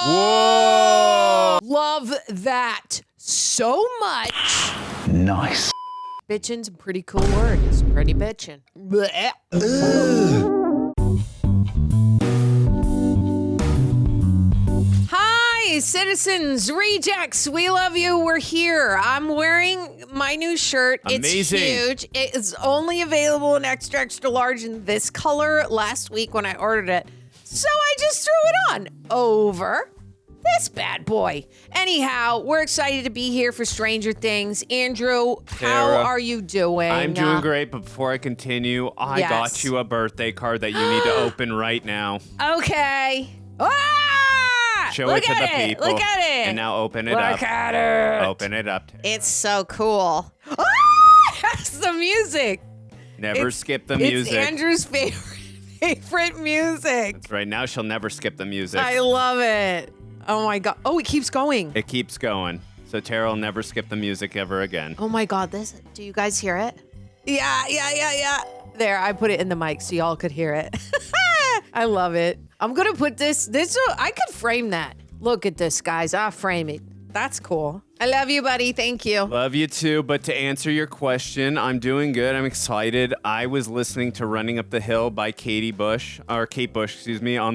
Whoa! Love that so much. Nice. Bitchin's a pretty cool word. It's pretty bitchin'. Blech. Hi, citizens, rejects. We love you. We're here. I'm wearing my new shirt. Amazing. It's huge. It is only available in extra, extra large in this color last week when I ordered it. So I just threw it on over this bad boy. Anyhow, we're excited to be here for Stranger Things. Andrew, how Tara, are you doing? I'm doing great, but before I continue, I Yes. got you a birthday card that you need to open right now. Okay. Ah! Show Look it to at the people. Look at it. And now open it up. Look at it. Open it up. It's so cool. Ah! That's the music. Never skip the music. It's Andrew's favorite music. That's right. Now she'll never skip the music. I love it. Oh my God. Oh, it keeps going. It keeps going. So Tara will never skip the music ever again. Oh my God. Do you guys hear it? Yeah. There, I put it in the mic so y'all could hear it. I love it. I'm gonna put this, I could frame that. Look at this, guys. I'll frame it. That's cool. I love you, buddy. Thank you. Love you too, but to answer your question, I'm doing good. I'm excited. I was listening to Running Up the Hill by Kate Bush, on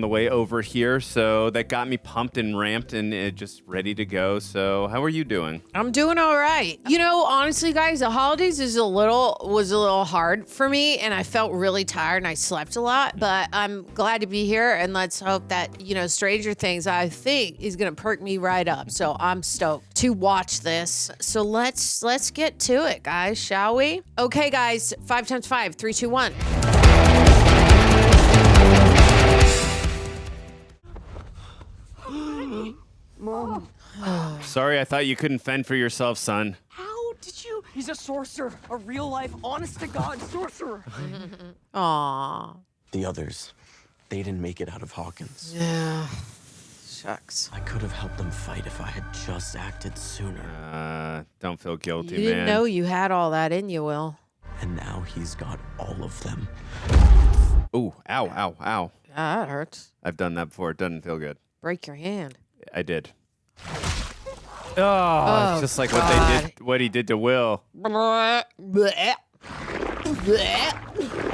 the way over here. So that got me pumped and ramped and just ready to go. So how are you doing? I'm doing all right. You know, honestly, guys, the holidays was a little hard for me, and I felt really tired and I slept a lot, but I'm glad to be here, and let's hope that, Stranger Things, I think, is gonna perk me right up. So I'm stoked to watch this. So let's get to it, guys, shall we? Okay, guys, 5 times 5, 3, 2, 1. Mom. Sorry, I thought you couldn't fend for yourself, son. How did you? He's a sorcerer, a real life, honest to God sorcerer. Aww. The others, they didn't make it out of Hawkins. Yeah. Shucks. I could have helped them fight if I had just acted sooner. Don't feel guilty, You didn't man. know you had all that in you, Will. And now he's got all of them. Ooh, ow. Yeah, that hurts. I've done that before. It doesn't feel good. Break your hand. I did. Oh, it's just like God. what he did to Will. Blech.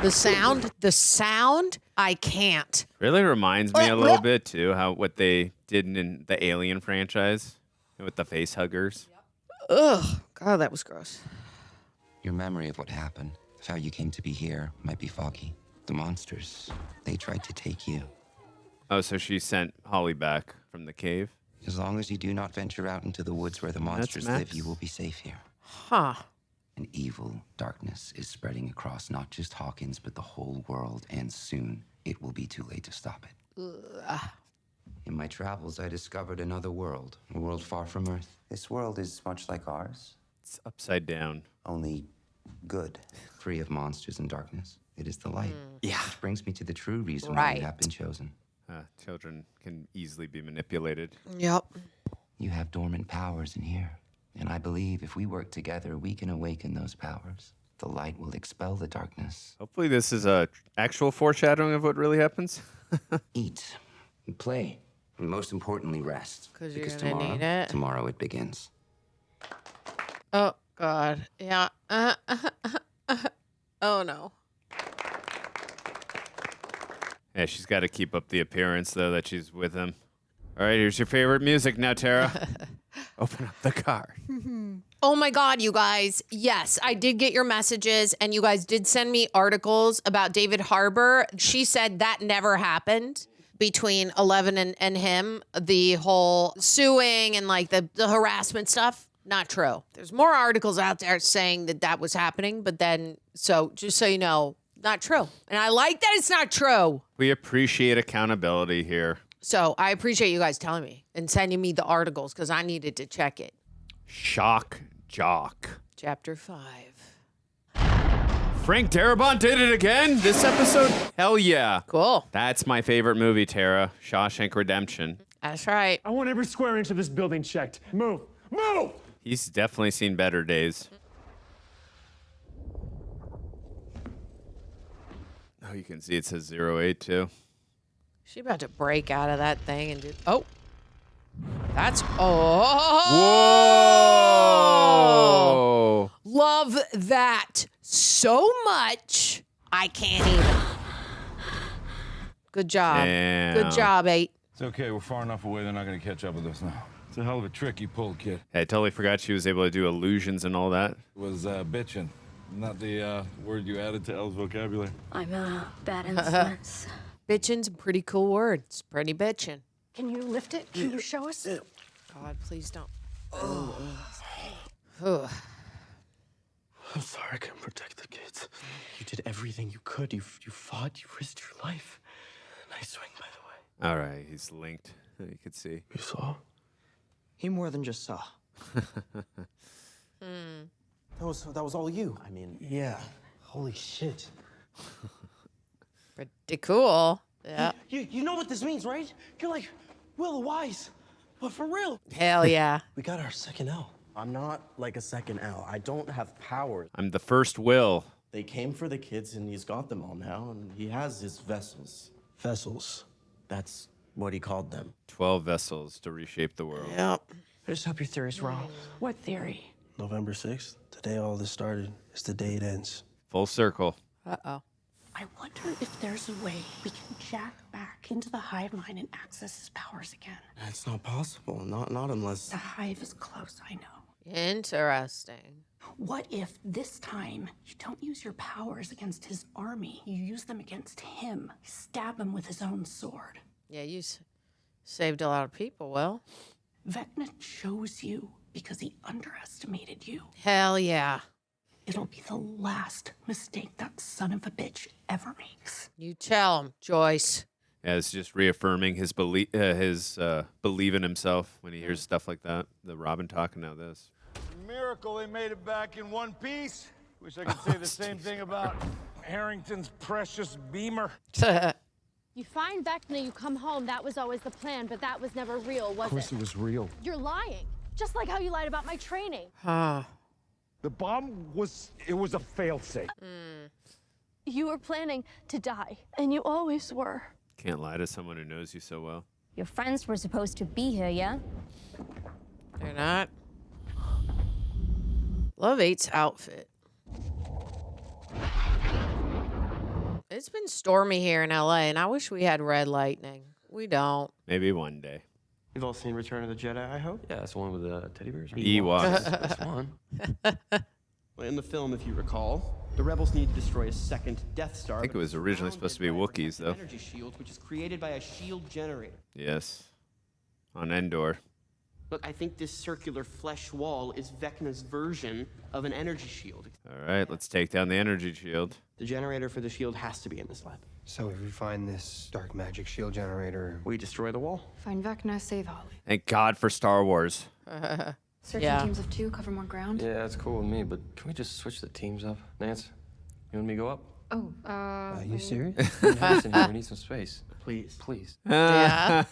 The sound, I can't. Really reminds me a little bit too what they did in the Alien franchise with the face huggers. Ugh, God, that was gross. Your memory of what happened, of how you came to be here, might be foggy. The monsters, they tried to take you. Oh, so she sent Holly back from the cave? As long as you do not venture out into the woods where the monsters Max. live, you will be safe here. Huh. An evil darkness is spreading across not just Hawkins, but the whole world, and soon it will be too late to stop it. In my travels, I discovered another world, a world far from Earth. This world is much like ours, It's upside down. only good, free of monsters and darkness. It is the light. Yeah. Which brings me to the true reason why Right. you have been chosen. Children can easily be manipulated. Yep. You have dormant powers in here. And I believe if we work together, we can awaken those powers. The light will expel the darkness. Hopefully this is a actual foreshadowing of what really happens. Eat, and play, and most importantly, rest. 'Cause you're Because gonna need it. tomorrow it begins. Oh, God. Yeah. Oh, no. Yeah, she's got to keep up the appearance, though, that she's with him. All right, here's your favorite music now, Tara. Open up the card. Oh my God, you guys. Yes, I did get your messages, and you guys did send me articles about David Harbour. She said that never happened between Eleven and him. The whole suing and like the harassment stuff. Not true. There's more articles out there saying that was happening, but then, so just so you know, not true. And I like that it's not true. We appreciate accountability here. So I appreciate you guys telling me and sending me the articles because I needed to check it. Shock Jock. Chapter 5. Frank Darabont did it again this episode? Hell yeah. Cool. That's my favorite movie, Tara. Shawshank Redemption. That's right. I want every square inch of this building checked. Move! Move! He's definitely seen better days. Oh, you can see it says 08 too. She about to break out of that thing and do. Oh. That's Whoa! Love that so much. I can't even. Good job. Damn. Good job, 8. It's okay, we're far enough away, they're not gonna catch up with us now. It's a hell of a trick you pulled, kid. I totally forgot she was able to do illusions and all that. It was bitchin', not the word you added to Elle's vocabulary. I'm bad instruments. Bitchin's a pretty cool word. It's pretty bitchin'. Can you lift it? Can you show us? God, please don't. I'm sorry I couldn't protect the kids. You did everything you could. You fought. You risked your life. Nice swing, by the way. All right, he's linked. You could see. You saw? He more than just saw. That was all you. I mean, yeah. Holy shit. Pretty cool. Yeah. You know what this means, right? You're like Will the Wise, but for real. Hell yeah. We got our second L. I'm not like a second L. I don't have powers. I'm the first Will. They came for the kids, and he's got them all now, and he has his vessels. Vessels. That's what he called them. 12 vessels to reshape the world. Yep. I just hope your theory's wrong. What theory? November 6th, the day all this started, is the day it ends. Full circle. Uh-oh. I wonder if there's a way we can jack back into the hive mind and access his powers again. It's not possible. Not unless. The hive is close, I know. Interesting. What if this time you don't use your powers against his army? You use them against him. Stab him with his own sword. Yeah, you saved a lot of people, Will. Vecna chose you because he underestimated you. Hell yeah. It'll be the last mistake that son of a bitch ever makes. You tell him, Joyce. Yeah, it's just reaffirming his belief in himself when he hears stuff like that. The Robin talking now this. Miracle they made it back in one piece. Wish I could say the same thing about Harrington's precious beamer. You find Vecna, you come home. That was always the plan, but that was never real, was it? Of course it was real. You're lying. Just like how you lied about my training. The bomb was a failsafe. You were planning to die, and you always were. Can't lie to someone who knows you so well. Your friends were supposed to be here, yeah? They're not. Love 8's outfit. It's been stormy here in LA, and I wish we had red lightning. We don't. Maybe one day. You've all seen Return of the Jedi, I hope? Yeah, that's the one with the teddy bears. Ewoks. That's one. In the film, if you recall, the rebels need to destroy a second Death Star. I think it was originally supposed to be Wookiees, though. Energy shield, which is created by a shield generator. Yes. On Endor. Look, I think this circular flesh wall is Vecna's version of an energy shield. All right, let's take down the energy shield. The generator for the shield has to be in this lab. So if we find this dark magic shield generator, We destroy the wall. Find Vecna, save Holly. Thank God for Star Wars. Searching Yeah. teams of 2, cover more ground. yeah, that's cool with me. But can we just switch the teams up, Nance? You and me go up? Oh, Are you serious? We need some space. Please. Please. Yeah.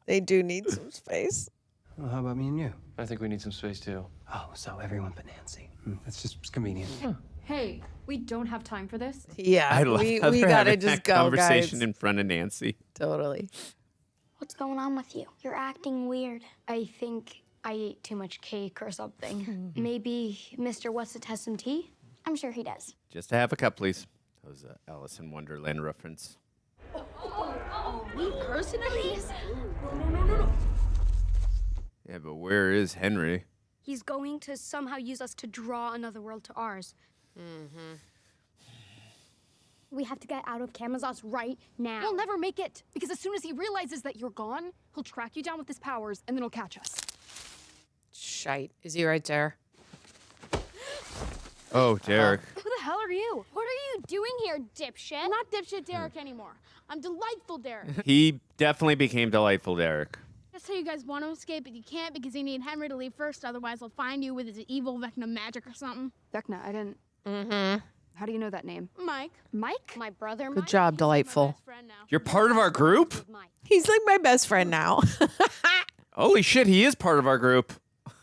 They do need some space. Well, how about me and you? I think we need some space too. Oh, so everyone but Nancy. That's just convenient. hey, we don't have time for this. Yeah, I love we how they're gotta having just that go, conversation guys. in front of Nancy. Totally. What's going on with you? You're acting weird. I think I ate too much cake or something. Maybe Mr. What's-It has some tea? I'm sure he does. Just to have a cup, please. That was a Alice in Wonderland reference. Me personally? Yeah, but where is Henry? He's going to somehow use us to draw another world to ours. We have to get out of Camazotz right now. We'll never make it, because as soon as he realizes that you're gone, he'll track you down with his powers, and then he'll catch us. Shite. Is he right there? Oh, Derek. Who the hell are you? What are you doing here, dipshit? I'm not dipshit Derek anymore. I'm delightful Derek. He definitely became delightful, Derek. That's how you guys want to escape, but you can't because you need Henry to leave first, otherwise he'll find you with his evil Vecna magic or something. Vecna, I didn't. How do you know that name? Mike. Mike? My brother, Good Mike? job, delightful. Best friend now. You're part of our group? Mike. He's like my best friend now. Holy shit, he is part of our group.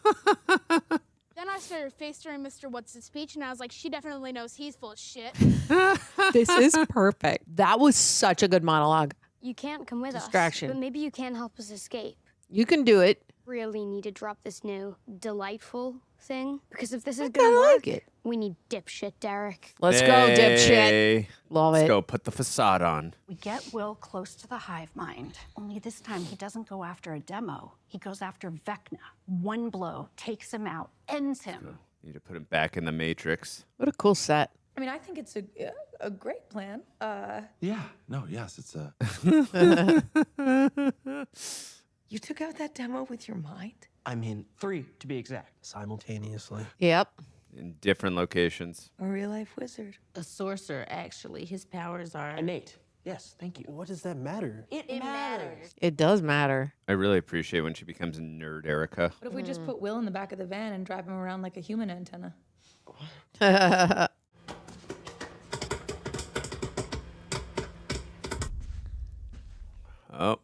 Then I started FaceTiming Mr. What's-His speech, and I was like, she definitely knows he's full of shit. This is perfect. That was such a good monologue. You can't come with Distraction. us, but maybe you can help us escape. You can do it. Really need to drop this new delightful thing. Because if this is I gonna kinda work, like it. we need dipshit Derek. Let's go, dipshit. Love Let's it. go put the facade on. We get Will close to the hive mind. Only this time he doesn't go after a demo. He goes after Vecna. One blow takes him out, ends him. Need to put him back in the Matrix. What a cool set. I mean, I think it's a great plan. Yes, it's a... You took out that demo with your mind? I mean, 3, to be exact. simultaneously. Yep. In different locations. A real life wizard. A sorcerer, actually. His powers are. Innate. Yes, thank you. What does that matter? It matters. It does matter. I really appreciate when she becomes a nerd, Erica. What if we just put Will in the back of the van and drive him around like a human antenna? Oh.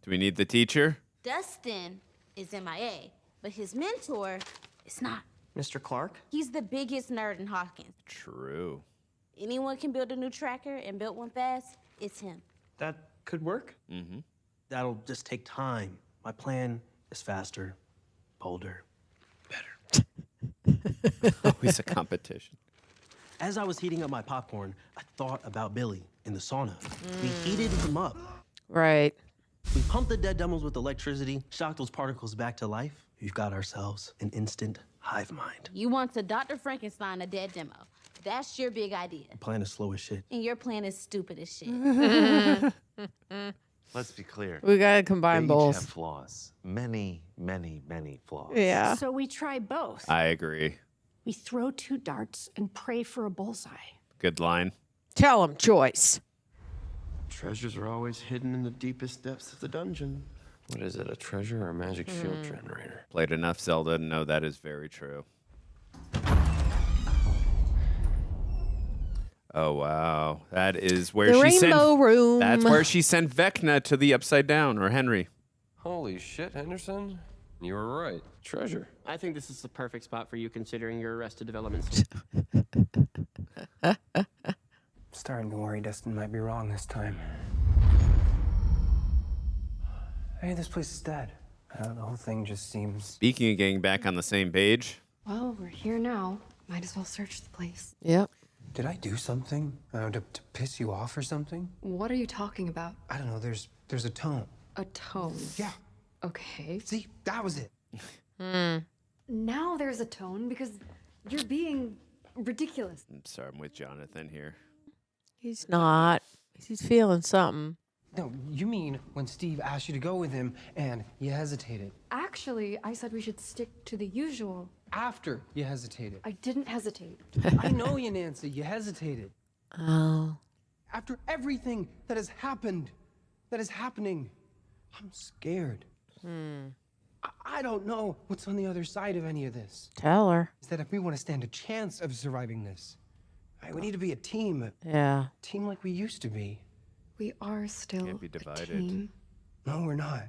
Do we need the teacher? Dustin is MIA, but his mentor is not. Mr. Clark? He's the biggest nerd in Hawkins. True. Anyone can build a new tracker and build one fast, it's him. That could work. Mm-hmm. That'll just take time. My plan is faster, bolder, better. Always a competition. As I was heating up my popcorn, I thought about Billy in the sauna. We heated him up. Right. We pumped the dead demos with electricity, shocked those particles back to life. We've got ourselves an instant hive mind. You want to Dr. Frankenstein a dead demo. That's your big idea. The plan is slow as shit. And your plan is stupid as shit. Let's be clear. We gotta combine They each both. have flaws. Many, many, many flaws. Yeah. So we try both. I agree. We throw 2 darts and pray for a bullseye. Good line. Tell him, Joyce. Treasures are always hidden in the deepest depths of the dungeon. What is it, a treasure or a magic shield generator? Played enough Zelda to know that is very true. Oh, wow. That is where The she sent... rainbow room. That's where she sent Vecna to the Upside Down, or Henry. Holy shit, Henderson. You were right. Treasure. I think this is the perfect spot for you considering your Arrested Development scene. Starting to worry Dustin might be wrong this time. Hey, this place is dead. The whole thing just seems... Speaking of getting back on the same page. Well, we're here now. Might as well search the place. Yep. Did I do something? To piss you off or something? What are you talking about? I don't know, there's a tone. A tone? Yeah. Okay. See, that was it. Now there's a tone because you're being ridiculous. I'm sorry, I'm with Jonathan here. He's not. He's feeling something. No, you mean when Steve asked you to go with him and you hesitated. Actually, I said we should stick to the usual. After you hesitated. I didn't hesitate. I know you, Nancy. You hesitated. Oh. After everything that has happened, that is happening, I'm scared. I don't know what's on the other side of any of this. Tell her. Is that if we want to stand a chance of surviving this, we need to be a team. Yeah. A team like we used to be. We are still Can't be divided. a team. No, we're not.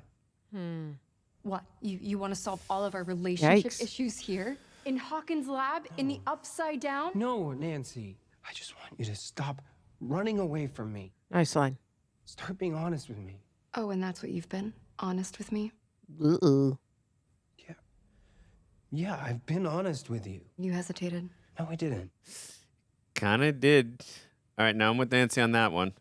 What? You want to solve all of our relationship Yikes. issues here? In Hawkins' lab? In the Upside Down? No, Nancy. I just want you to stop running away from me. Nice line. Start being honest with me. Oh, and that's what you've been? Honest with me? Uh-oh. Yeah, I've been honest with you. You hesitated. No, I didn't. Kinda did. All right, now I'm with Nancy on that one.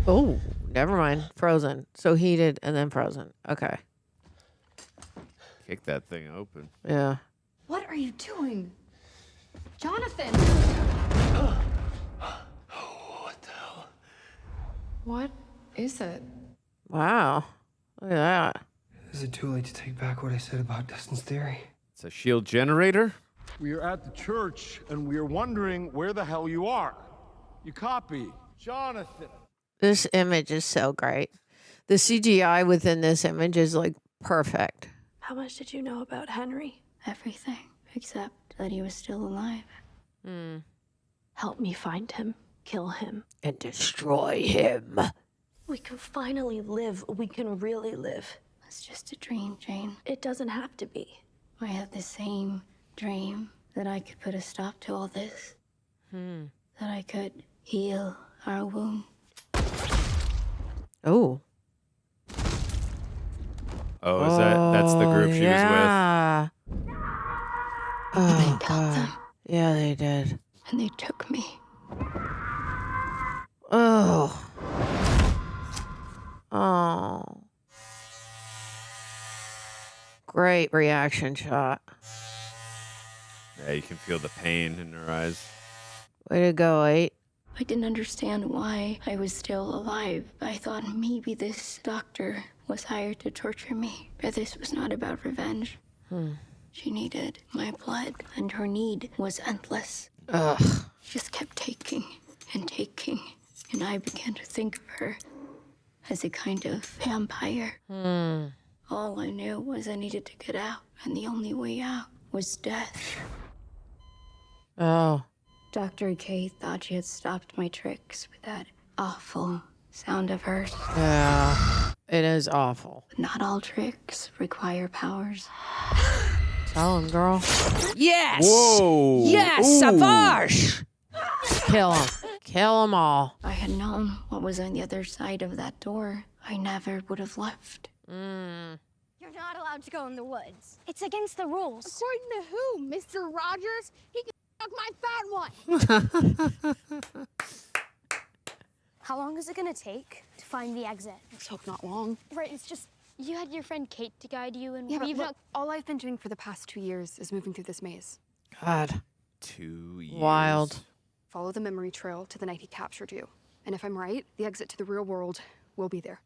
Oh, never mind. Frozen. So heated and then frozen. Okay. Kick that thing open. Yeah. What are you doing? Jonathan! What the hell? What is it? Wow. Look at that. Is it too late to take back what I said about Dustin's theory? It's a shield generator. We are at the church, and we are wondering where the hell you are. You copy. Jonathan. This image is so great. The CGI within this image is like perfect. How much did you know about Henry? Everything, except that he was still alive. Help me find him, kill him. And destroy him. We can finally live. We can really live. It's just a dream, Jane. It doesn't have to be. I had the same dream that I could put a stop to all this. Hmm. That I could heal our wound. Oh. Oh, that's the group she was with? Oh, They got God. them. Yeah, they did. And they took me. Oh. Oh. Great reaction shot. Yeah, you can feel the pain in her eyes. Way to go, 8. I didn't understand why I was still alive. I thought maybe this doctor was hired to torture me. But this was not about revenge. She needed my blood, and her need was endless. Ugh. She just kept taking and taking. And I began to think of her as a kind of vampire. All I knew was I needed to get out, and the only way out was death. Oh. Dr. K thought she had stopped my tricks with that awful sound of hers. Yeah. It is awful. But not all tricks require powers. Tell him, girl. Yes! Whoa! Yes, Ooh. Savage! Kill him. Kill them all. If I had known what was on the other side of that door, I never would have left. You're not allowed to go in the woods. It's against the rules. According to who? Mr. Rogers? He can fuck my fat one. How long is it gonna take to find the exit? Let's hope not long. Right, it's just you had your friend Kate to guide you, and Yeah, but we've look, not. all I've been doing for the past 2 years is moving through this maze. God. 2 years. Wild. Follow the memory trail to the night he captured you. And if I'm right, the exit to the real world will be there.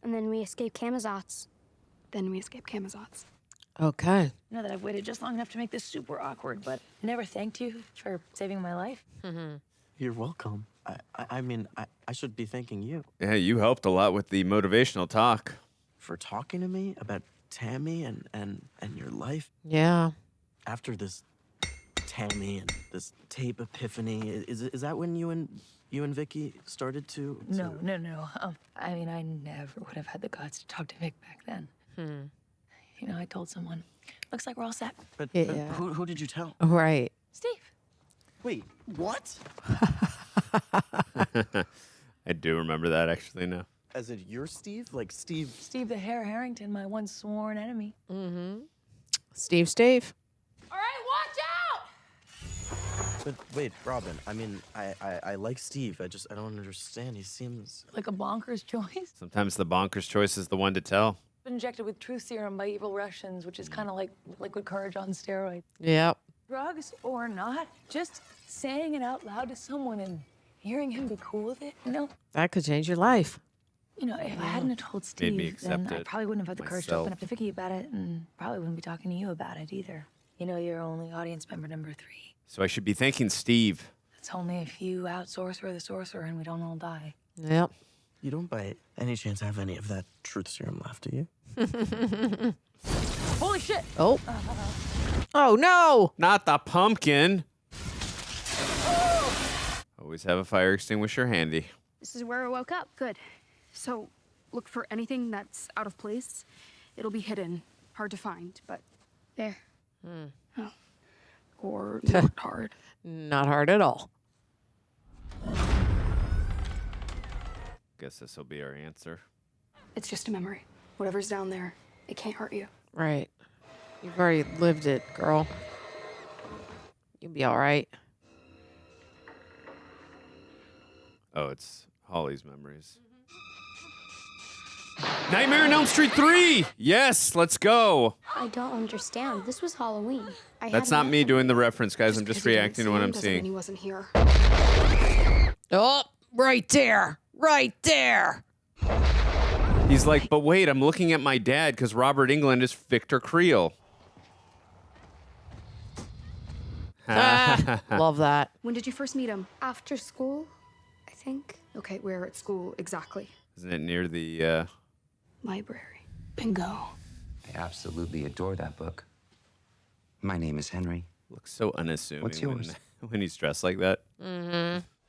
And then we escape Camazotz. Then we escape Camazotz. Okay. I know that I've waited just long enough to make this super awkward, but I never thanked you for saving my life. You're welcome. I mean, I should be thanking you. Yeah, you helped a lot with the motivational talk. For talking to me about Tammy and your life. Yeah. After this Tammy and this tape epiphany, is that when you and Vicky started to? No. I mean, I never would have had the guts to talk to Vic back then. You know, I told someone. Looks like we're all set. But Yeah. who did you tell? Right. Steve. Wait, what? I do remember that actually now. As in your Steve? Like Steve? Steve the Hare Harrington, my once sworn enemy. Steve. All right, watch out! But wait, Robin. I mean, I like Steve. I don't understand. He seems Like a bonkers choice. Sometimes the bonkers choice is the one to tell. Injected with truth serum by evil Russians, which is kind of like liquid courage on steroids. Yep. Drugs or not, just saying it out loud to someone and hearing him be cool with it, you know? That could change your life. You know, if I hadn't have told Made me Steve, accept then I it probably wouldn't have had the courage to myself. open up to Vicky about it, and probably wouldn't be talking to you about it either. You know, you're only audience member number 3. So I should be thanking Steve. It's only if you out Sorcerer the Sorcerer and we don't all die. Yep. You don't by any chance have any of that truth serum left, do you? Holy shit! Oh. Oh, no! Not the pumpkin. Always have a fire extinguisher handy. This is where I woke up. Good. So, look for anything that's out of place. It'll be hidden, hard to find, but There. or not hard. Not hard at all. Guess this will be our answer. It's just a memory. Whatever's down there, it can't hurt you. Right. You've already lived it, girl. You'll be all right. Oh, it's Holly's memories. Nightmare on Elm Street 3! Yes, let's go. I don't understand. This was Halloween. That's not me doing the reference, guys. I'm just Because you didn't reacting see to what him I'm doesn't mean seeing. He wasn't here. Oh, right there. Right there. He's like, but wait, I'm looking at my dad because Robert Englund is Victor Creel. Love that. When did you first meet him? After school, I think. Okay, where at school exactly? Isn't it near the, Library. Bingo. I absolutely adore that book. My name is Henry. looks so unassuming What's yours? when he's dressed like that.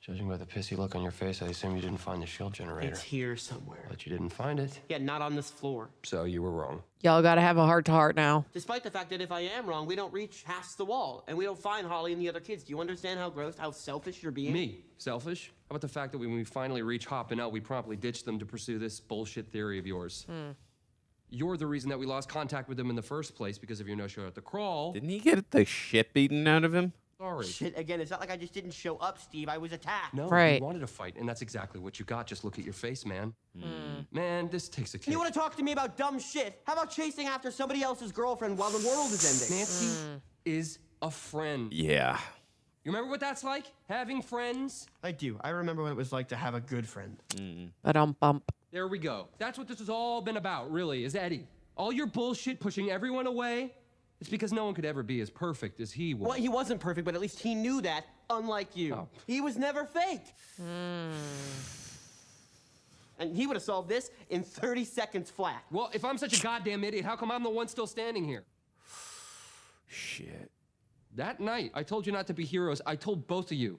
Judging by the pissy look on your face, I assume you didn't find the shield generator. It's here somewhere. But you didn't find it. Yeah, not on this floor. So you were wrong. Y'all gotta have a heart-to-heart now. Despite the fact that if I am wrong, we don't reach past the wall, and we don't find Holly and the other kids. Do you understand how gross, how selfish you're being? Me? Selfish? How about the fact that when we finally reach Hop and L, we promptly ditch them to pursue this bullshit theory of yours? You're the reason that we lost contact with them in the first place because of your no-show at the crawl. Didn't he get the shit beaten out of him? Sorry. Shit, again, it's not like I just didn't show up, Steve. I was attacked. No, Right. you wanted to fight, and that's exactly what you got. Just look at your face, man. Man, this takes a kick. You want to talk to me about dumb shit? How about chasing after somebody else's girlfriend while the world is ending? Nancy is a friend. Yeah. You remember what that's like? Having friends? I do. I remember what it was like to have a good friend. Ba-dum-bump. There we go. That's what this has all been about, really, is Eddie. All your bullshit pushing everyone away, it's because no one could ever be as perfect as he was. Well, he wasn't perfect, but at least he knew that, unlike you. Oh. He was never fake. And he would have solved this in 30 seconds flat. Well, if I'm such a goddamn idiot, how come I'm the one still standing here? Shit. That night, I told you not to be heroes. I told both of you.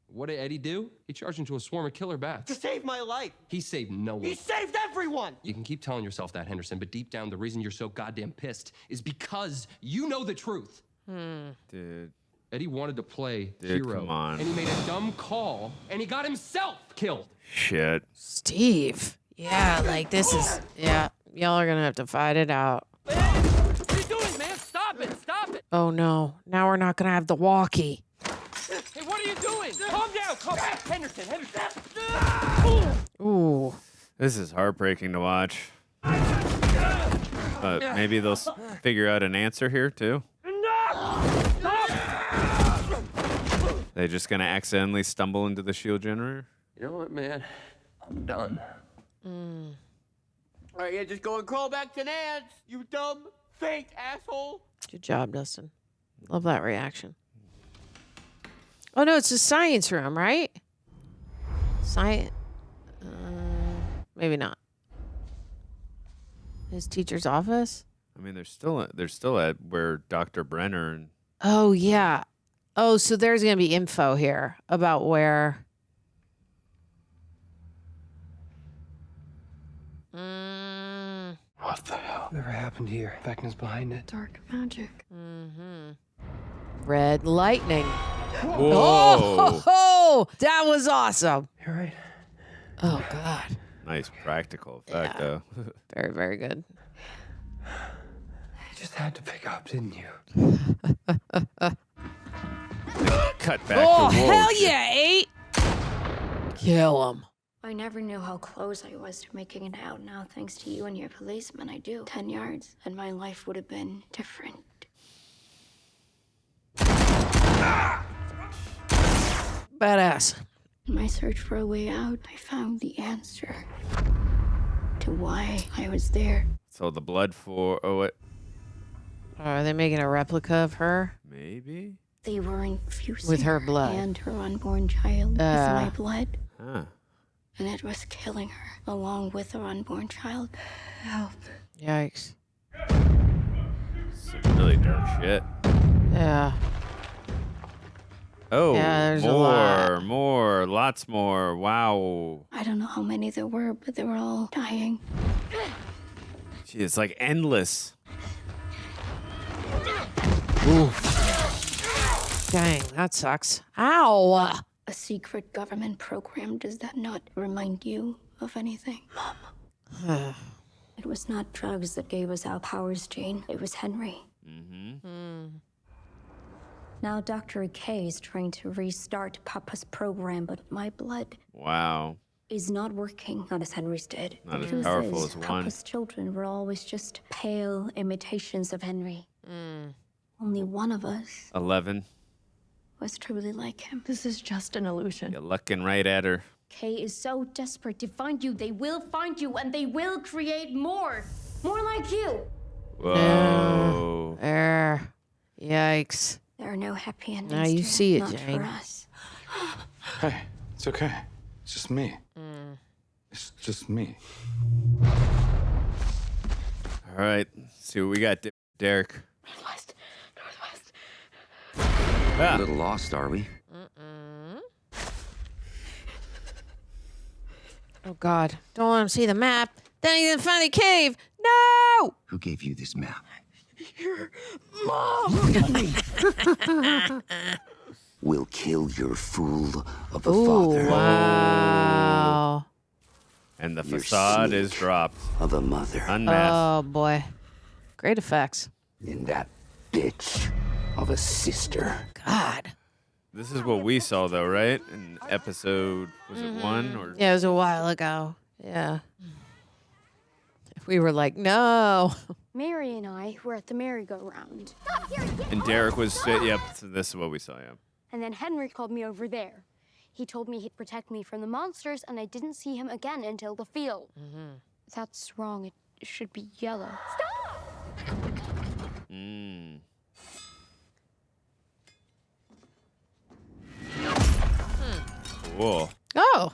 What did Eddie do? He charged into a swarm of killer bats. To save my life. He saved no one. He saved everyone. You can keep telling yourself that, Henderson, but deep down, the reason you're so goddamn pissed is because you know the truth. Dude. Eddie wanted to play Dude, hero. come on. And he made a dumb call, and he got himself killed. Shit. Steve. Yeah, like this is, yeah. Y'all are gonna have to fight it out. What are you doing, man? Stop it! Stop it! Oh no, now we're not gonna have the walkie. Hey, what are you doing? Calm down! Calm down! Henderson! Henderson! Ooh. This is heartbreaking to watch. But maybe they'll figure out an answer here, too. They just gonna accidentally stumble into the shield generator? You know what, man? I'm done. All right, yeah, just go and crawl back to Nance, you dumb, fake asshole. Good job, Dustin. Love that reaction. Oh no, it's a science room, right? Science. Maybe not. His teacher's office? I mean, they're still at where Dr. Brenner and Oh yeah. Oh, so there's gonna be info here about where. What the hell? Whatever happened here? Vecna's behind it. Dark magic. Red lightning. Whoa. Oh, that was awesome. You all right? Oh God. Nice practical effect, though. Very, very good. You just had to pick up, didn't you? Cut back Oh, to Wolf. hell yeah, 8. Kill him. I never knew how close I was to making it out. Now, thanks to you and your policeman, I do. 10 yards, and my life would have been different. Badass. In my search for a way out, I found the answer to why I was there. So the blood for what? Are they making a replica of her? Maybe. They were infusing With her blood. and her unborn child with my blood. Huh. And it was killing her, along with her unborn child. Help. Yikes. Some really dark shit. Yeah. Oh, Yeah, there's a lot. more, lots more. Wow. I don't know how many there were, but they were all dying. Gee, it's like endless. Ooh. Dang, that sucks. Ow. A secret government program, does that not remind you of anything? Mom. It was not drugs that gave us our powers, Jane. It was Henry. Now Dr. K is trying to restart Papa's program, but my blood Wow. is not working, not as Henry's did. Not The as truth powerful is, as one. Papa's children were always just pale imitations of Henry. Only one of us 11. was truly like him. This is just an illusion. You're looking right at her. Kay is so desperate to find you. They will find you, and they will create more. More like you. Whoa. There. Yikes. There are no happy endings. Now you Jane. see it, Not Jane. for us. Hey, it's okay. It's just me. It's just me. All right. Let's see what we got, Derek. A little lost, are we? Oh, God. Don't let him see the map. Then he's gonna find the cave. No! Who gave you this map? Your mom! Look at me! We'll kill your fool of a Ooh, father. wow. And the Your facade snake is dropped. Of a mother. Unmasked. Oh, boy. Great effects. And that bitch of a sister. God. This is what we saw, though, right? In episode, was it 1? Or Yeah, it was a while ago. Yeah. We were like, no. Mary and I were at the merry-go-round. And Derek was, yep, so this is what we saw, yeah. And then Henry called me over there. He told me he'd protect me from the monsters, and I didn't see him again until the field. That's wrong. It should be yellow. Stop! Cool. Oh.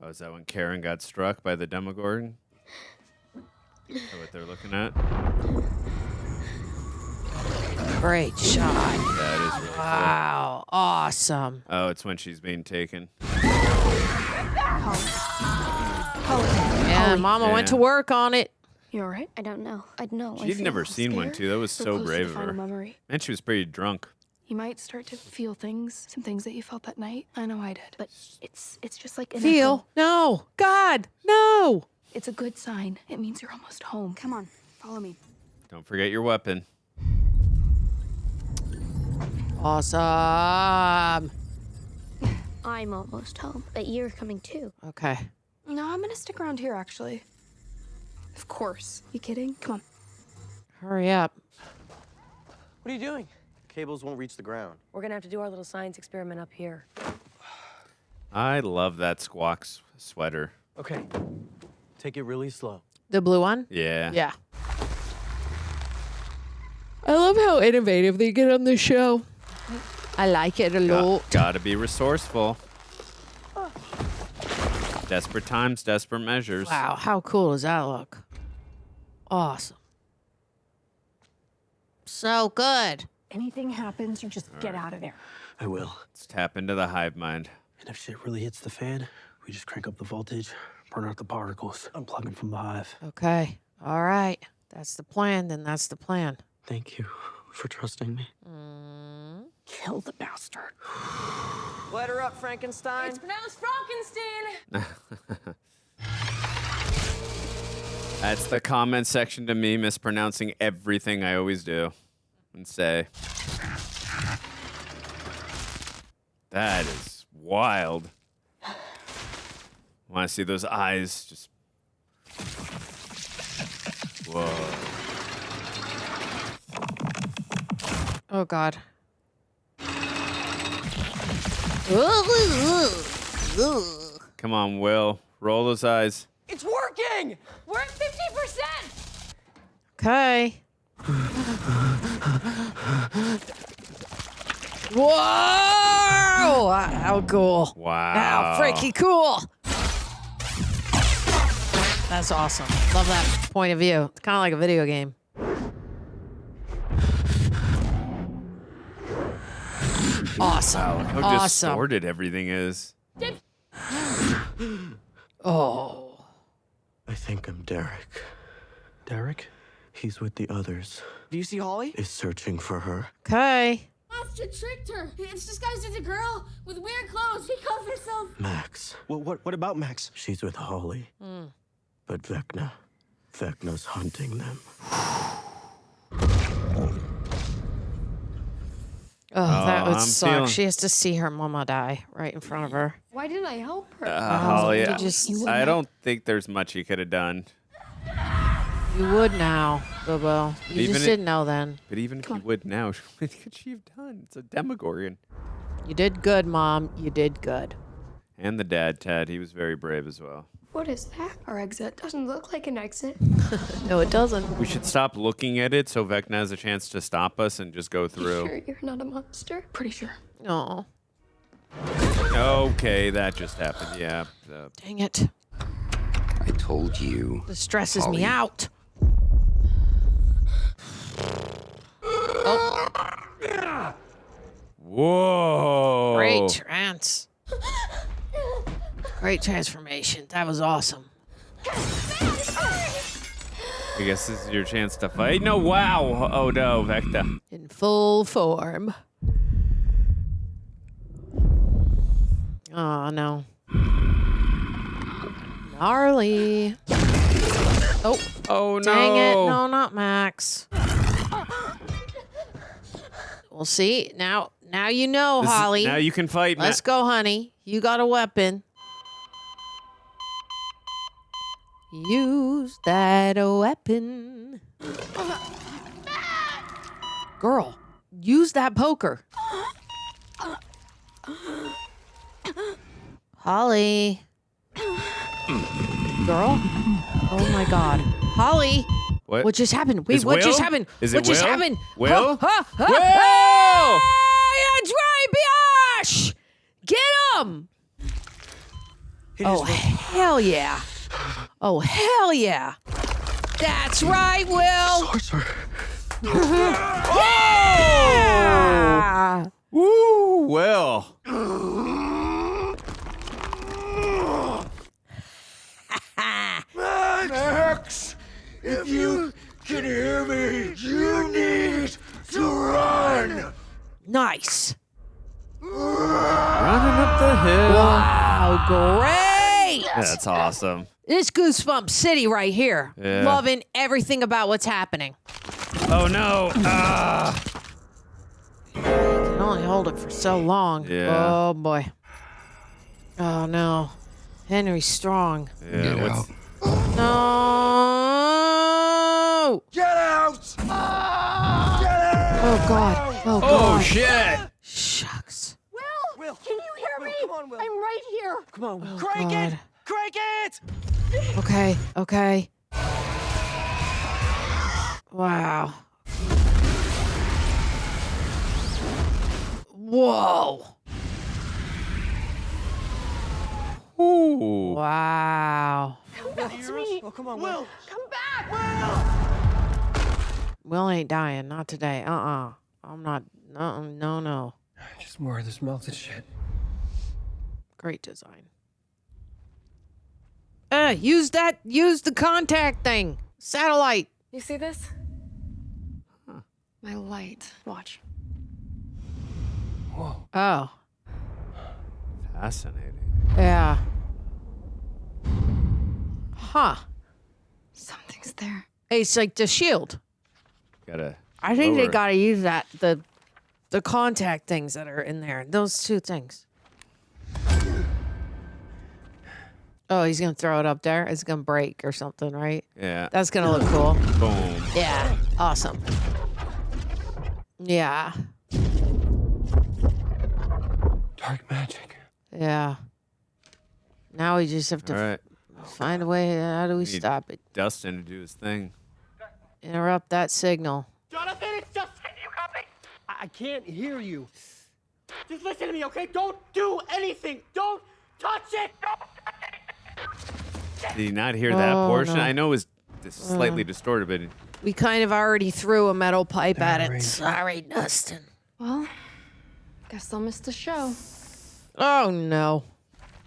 Oh, is that when Karen got struck by the Demogorgon? Is that what they're looking at? Great shot. That is really Wow. Awesome. cool. Oh, it's when she's being taken. Yeah, Mama went to work on it. You all right? I don't know. I'd know. She'd never seen one, too. That was so brave of her. Memory. And she was pretty drunk. You might start to feel things, some things that you felt that night. I know I did. But it's just like an Feel? echo. No. God. No. It's a good sign. It means you're almost home. Come on, follow me. Don't forget your weapon. Awesome. I'm almost home, but you're coming too. Okay. No, I'm gonna stick around here, actually. Of course. You kidding? Come on. Hurry up. What are you doing? Cables won't reach the ground. We're gonna have to do our little science experiment up here. I love that Squawk sweater. Okay. Take it really slow. The blue one? Yeah. Yeah. I love how innovative they get on this show. I like it a lot. Gotta be resourceful. Desperate times, desperate measures. Wow, how cool does that look? Awesome. So good. Anything happens, you just get out of there. I will. Let's tap into the hive mind. And if shit really hits the fan, we just crank up the voltage, burn out the particles, unplug them from the hive. Okay. All right. That's the plan, then that's the plan. Thank you for trusting me. Kill the bastard. Let her up, Frankenstein. It's pronounced Frankenstein. That's the comment section to me mispronouncing everything I always do and say. That is wild. Want to see those eyes just... Whoa. Oh, God. Come on, Will. Roll those eyes. It's working! We're at 50%! Okay. Whoa! How cool. Wow. How freaky cool. That's awesome. Love that point of view. It's kind of like a video game. Awesome. Wow, how Awesome. distorted everything is. Oh. I think I'm Derek. Derek? He's with the others. Do you see Holly? Is searching for her. Okay. Monster tricked her. It's disguised as a girl with weird clothes. She calls herself. Max. What about Max? She's with Holly. But Vecna's hunting them. Oh, that would I'm suck. feeling- She has to see her mama die right in front of her. Why didn't I help her? Holly, you just- I don't think there's much you could have done. You would now, Bobo. You Even just it- didn't know then. But even if you would now, what could she have done? It's a Demogorgon. You did good, Mom. You did good. And the dad, Ted, he was very brave as well. What is that? Our exit. Doesn't look like an exit. No, it doesn't. We should stop looking at it so Vecna has a chance to stop us and just go through. Sure you're not a monster? Pretty sure. No. Okay, that just happened. Yeah. Dang it. I told you. This stresses me Holly. out. Oh. Whoa. Great trance. Great transformation. That was awesome. I guess this is your chance to fight. No, wow. Oh no, Vecna. In full form. Oh no. Gnarly. Oh. Oh no. Dang it. No, not Max. We'll see. Now you know, Holly. Now you can fight. Let's go, honey. You got a weapon. Use that weapon. Girl, use that poker. Holly. Girl. Oh my God. Holly. What just happened? Wait, what just happened? What just happened? Will? Will? That's right, Biash! Get him! Oh, hell yeah. Oh, hell yeah. That's right, Will. Sorcerer. Yeah! Woo, Will. Max, if you can hear me, you need to run. Nice. Running up the hill. Wow, great. That's awesome. This Goosebump City right here. Yeah. Loving everything about what's happening. Oh no. You can only hold it for so long. Yeah. Oh boy. Oh no. Henry's strong. Yeah. What's... No. Get out! Get out! Oh God. Oh God. Oh shit. Shucks. Will, can you hear me? Come on, Will. I'm right here. Come on, Will. Oh, Crank God. it! Crank it! Okay. Okay. Wow. Whoa. Ooh. Wow. That's me. Oh, come on, Will. Come back. Will ain't dying. Not today. I'm not. No. Just more of this melted shit. Great design. Use the contact thing. Satellite. You see this? My light. Watch. Whoa. Oh. Fascinating. Yeah. Huh. Something's there. It's like the shield. Gotta. I think they lower. gotta use that the contact things that are in there. Those two things. Oh, he's gonna throw it up there. It's gonna break or something, right? Yeah. That's gonna look cool. Boom. Yeah. Awesome. Yeah. Dark magic. Yeah. Now we just have to All right. find a way. How do we Need stop it? Dustin to do his thing. Interrupt that signal. Jonathan, it's Justin. You copy? I can't hear you. Just listen to me, okay? Don't do anything. Don't touch it. Did he not hear that Oh, portion? no. I know it was slightly distorted, but We kind of already threw a metal pipe at it. Sorry, Dustin. Well, guess I'll miss the show. Oh no.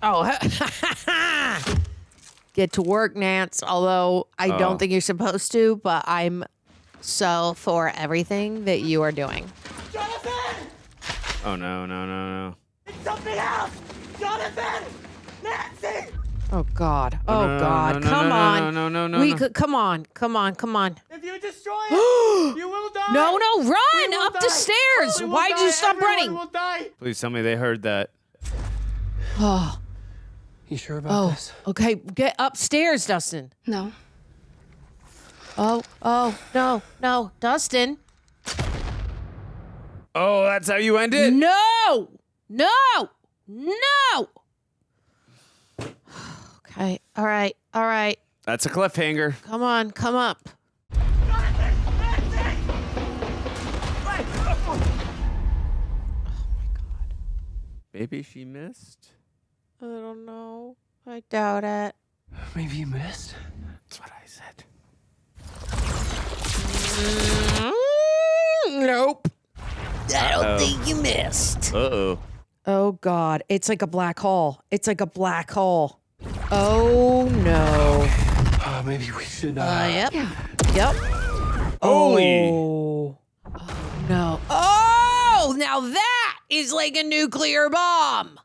Oh. Get to work, Nance. Although I Oh. don't think you're supposed to, but I'm so for everything that you are doing. Jonathan! oh no. It's something else! Jonathan! Nancy! Oh God. Oh no, God. no, Come no, on. no. We could. Come on. If you destroy it, you will die! No, We run will up die. the stairs. We will Why'd die. you stop Everyone running? will die. Please tell me they heard that. Oh. You sure about this? Okay. Get upstairs, Dustin. No. Oh. No, Dustin. Oh, that's how you end it? No. Okay. All right. That's a cliffhanger. Come on. Come up. Maybe she missed? I don't know. I doubt it. Maybe you missed? That's what I said. Nope. I don't Uh-oh. think you missed. Uh-oh. Oh, God. It's like a black hole. It's like a black hole. Oh, no. Maybe we should, Yep. Yep. Holy. Oh, no. Oh, now that is like a nuclear bomb.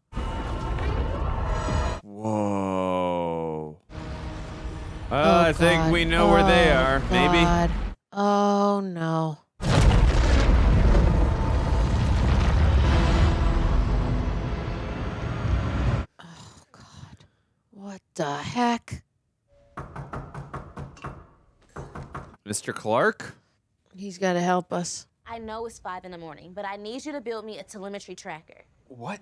Whoa. I think we know where they are. Maybe. God. Oh, no. Oh, God. What the heck? Mr. Clark? He's got to help us. I know it's 5 in the morning, but I need you to build me a telemetry tracker. What?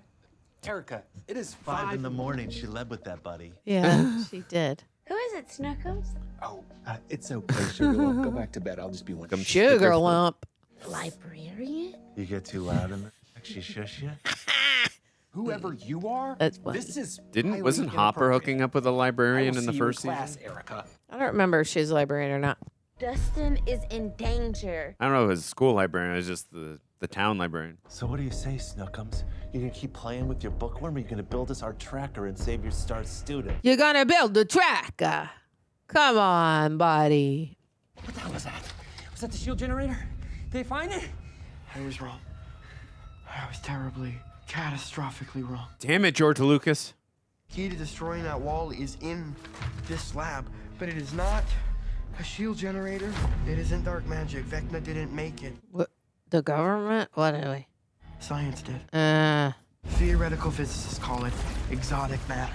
Erica, it is 5 in the morning. She led with that, buddy. Yeah, she did. Who is it, Snookums? Oh, it's okay, Sugar Lump. Go back to bed. I'll just be one. Sugar lump. Librarian? You get too loud in there? She shush you? Whoever you are, That's funny. this is Wasn't Hopper hooking up with a librarian in the first season? Erica. I don't remember if she's a librarian or not. Dustin is in danger. I don't know if it was a school librarian. It was just the town librarian. So what do you say, Snookums? You gonna keep playing with your bookworm, or you gonna build us our tracker and save your star student? You're gonna build the tracker. Come on, buddy. What the hell was that? Was that the shield generator? Did they find it? I was wrong. I was terribly, catastrophically wrong. Damn it, George Lucas. Key to destroying that wall is in this lab, but it is not a shield generator. It isn't dark magic. Vecna didn't make it. What? The government? What anyway? Science did. Uh. Theoretical physicists call it exotic matter.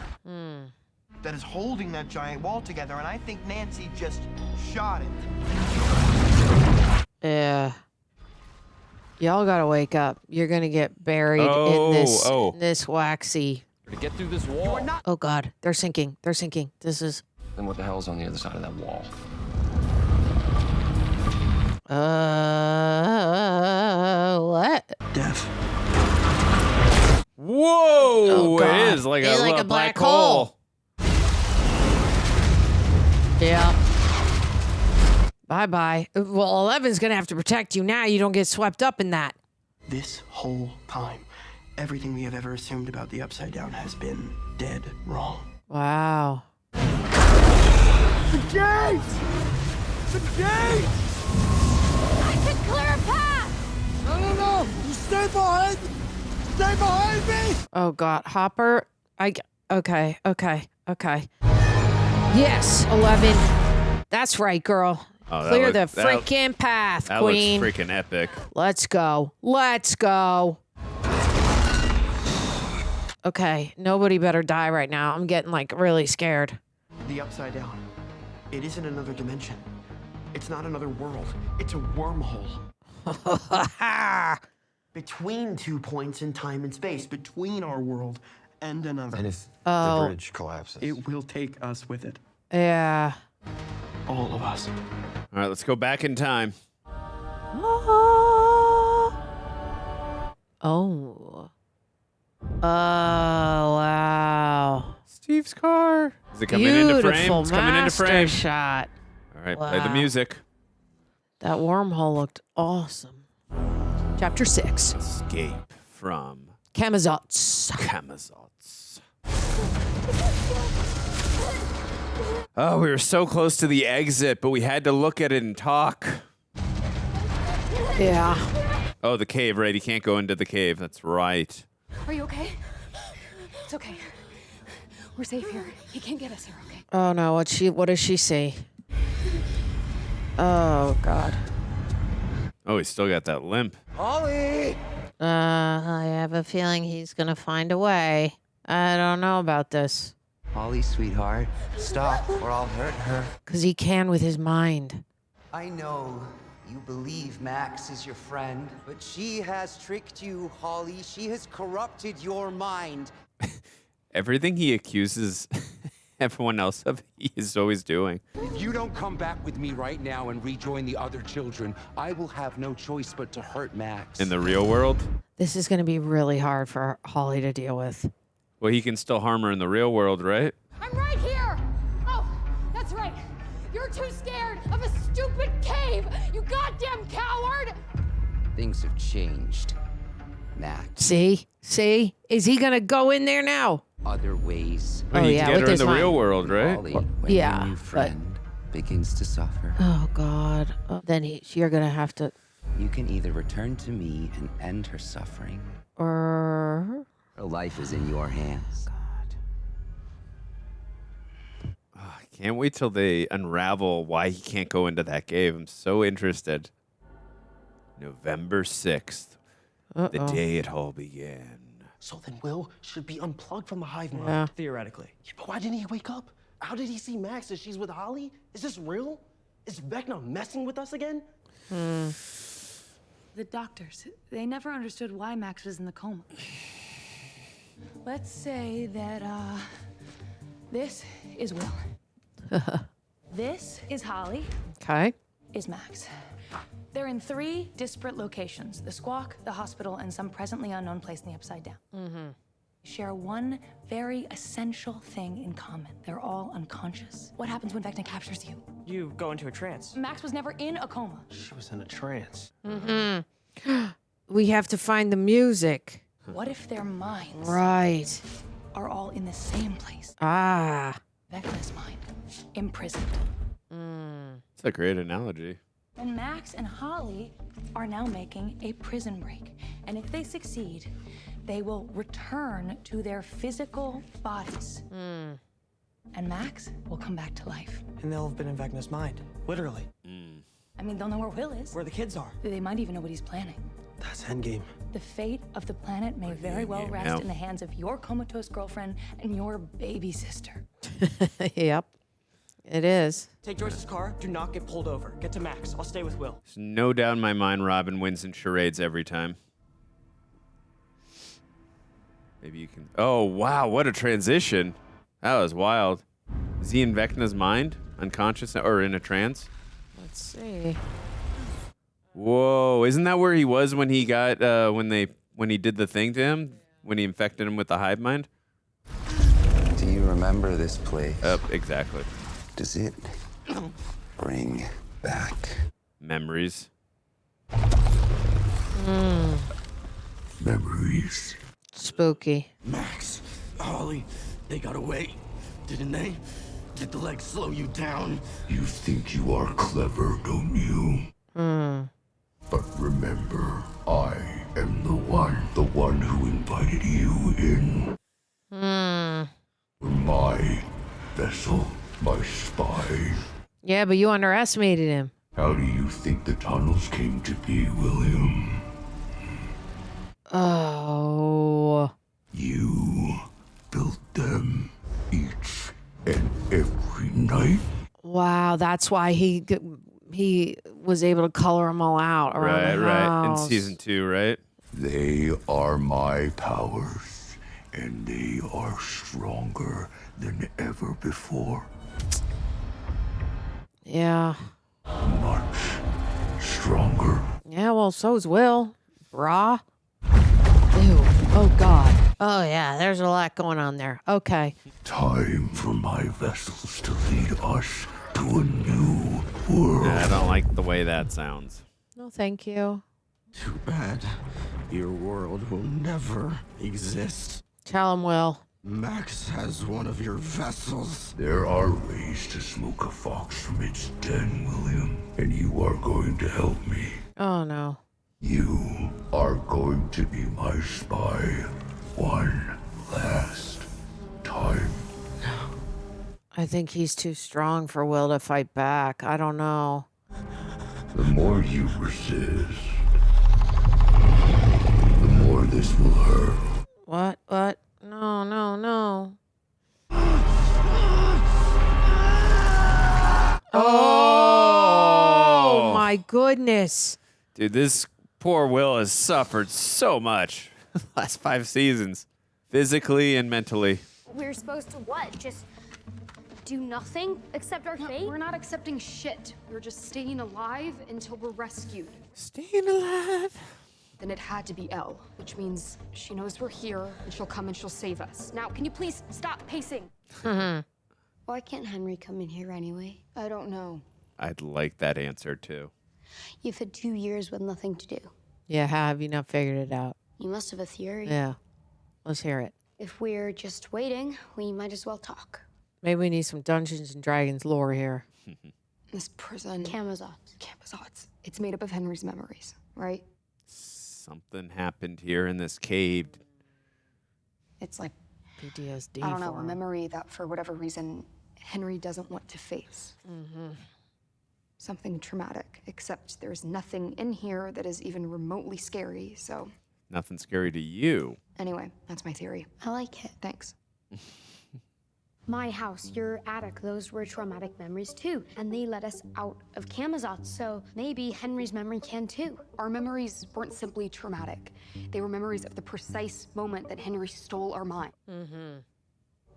That is holding that giant wall together, and I think Nancy just shot it. Yeah. Y'all gotta wake up. You're gonna get buried in this waxy. To get through this wall. Oh God, they're sinking. They're sinking. This is. Then what the hell's on the other side of that wall? What? Death. Whoa! Oh, God. It is like It's a black hole. Yeah. Bye-bye. Well, 11's gonna have to protect you now. You don't get swept up in that. This whole time, everything we have ever assumed about the Upside Down has been dead wrong. Wow. The gate! The gate! I can clear a path! No! You stay behind! Stay behind me! Oh God, Hopper. Okay. Yes, 11. That's right, girl. Oh, Clear the freaking path, that Queen. looks freaking epic. Let's go. Okay, nobody better die right now. I'm getting like really scared. The Upside Down. It isn't another dimension. It's not another world. It's a wormhole. Between 2 points in time and space. Between our world and another. And if Oh. the bridge collapses, it will take us with it. Yeah. All of us. All right, let's go back in time. Oh. Oh, wow. Steve's car. Is it coming into frame? Beautiful It's coming into master frame. shot. All right, play the Wow. music. That wormhole looked awesome. Chapter 6. Escape from Camazotz. Camazotz. Oh, we were so close to the exit, but we had to look at it and talk. Yeah. Oh, the cave, right? He can't go into the cave. That's right. Are you okay? It's okay. We're safe here. He can't get us here, okay? Oh no, what does she see? Oh God. Oh, he's still got that limp. Holly! I have a feeling he's gonna find a way. I don't know about this. Holly, sweetheart, stop or I'll hurt her. 'Cause he can with his mind. I know you believe Max is your friend, but she has tricked you, Holly. She has corrupted your mind. Everything he accuses everyone else of, he is always doing. If you don't come back with me right now and rejoin the other children, I will have no choice but to hurt Max. In the real world? This is gonna be really hard for Holly to deal with. Well, he can still harm her in the real world, right? I'm right here! Oh, that's right. You're too scared of a stupid cave, you goddamn coward! Things have changed. Max. See? Is he gonna go in there now? Other ways. Oh, yeah, get her in the real world, right? Ollie, when Yeah, your new friend begins to suffer, Oh God. Then you're gonna have to. you can either return to me and end her suffering, Or her life is in your hands. Can't wait till they unravel why he can't go into that cave. I'm so interested. November 6th, the day it all began. So then Will should be unplugged from the hive mind. Yeah. Theoretically. Yeah, but why didn't he wake up? How did he see Max as she's with Holly? Is this real? Is Vecna messing with us again? The doctors, they never understood why Max was in the coma. Let's say that, this is Will. This is Holly. Okay. Is Max. They're in 3 disparate locations: the Squawk, the hospital, and some presently unknown place in the Upside Down. Mm-hmm. Share one very essential thing in common. They're all unconscious. What happens when Vecna captures you? You go into a trance. Max was never in a coma. She was in a trance. Mm-hmm. We have to find the music. What if their minds Right. are all in the same place? Ah. Vecna's mind, imprisoned. It's a great analogy. And Max and Holly are now making a prison break. And if they succeed, they will return to their physical bodies. And Max will come back to life. And they'll have been in Vecna's mind. Literally. I mean, they'll know where Will is. Where the kids are. They might even know what he's planning. That's endgame. The fate of the planet may very well rest now. in the hands of your comatose girlfriend and your baby sister. Yep. It is. Take Joyce's car. Do not get pulled over. Get to Max. I'll stay with Will. There's no doubt in my mind Robin wins in charades every time. Maybe you can... Oh, wow. What a transition. That was wild. Is he in Vecna's mind? Unconscious or in a trance? Let's see. Whoa. Isn't that where he was when he got... when he did the thing to him? When he infected him with the hive mind? Do you remember this place? Exactly. Does it bring back memories? Memories. Spooky. Max, Holly, they got away, didn't they? Did the legs slow you down? You think you are clever, don't you? But remember, I am the one who invited you in. My vessel, my spy. Yeah, but you underestimated him. How do you think the tunnels came to be, William? Oh. You built them each and every night. Wow, that's why he was able to color them all out around the house. In season 2, right? They are my powers, and they are stronger than ever before. Yeah. Much stronger. Yeah, well, so's Will. Brah. Ew. Oh, God. Oh, yeah, there's a lot going on there. Okay. Time for my vessels to lead us to a new world. Yeah, I don't like the way that sounds. No, thank you. Too bad. Your world will never exist. Tell him, Will. Max has one of your vessels. There are ways to smoke a fox from its den, William. And you are going to help me. Oh, no. You are going to be my spy one last time. I think he's too strong for Will to fight back. I don't know. The more you resist, the more this will hurt. What? No, no, no. Oh, my goodness. Dude, this poor Will has suffered so much the last 5 seasons, physically and mentally. We're supposed to what? Just do nothing? Accept our fate? We're not accepting shit. We're just staying alive until we're rescued. Staying alive? Then it had to be Elle, which means she knows we're here and she'll come and she'll save us. Now, can you please stop pacing? Why can't Henry come in here anyway? I don't know. I'd like that answer too. You've had 2 years with nothing to do. Yeah, how have you not figured it out? You must have a theory. Yeah. Let's hear it. If we're just waiting, we might as well talk. Maybe we need some Dungeons and Dragons lore here. This prison. Camazotz. Camazotz. It's made up of Henry's memories, right? Something happened here in this cave. It's like, PTSD. I don't know, a memory that for whatever reason Henry doesn't want to face. Something traumatic, except there's nothing in here that is even remotely scary, so. Nothing scary to you. Anyway, that's my theory. I like it. Thanks. My house, your attic, those were traumatic memories too. And they let us out of Camazotz, so maybe Henry's memory can too. Our memories weren't simply traumatic. They were memories of the precise moment that Henry stole our mind. And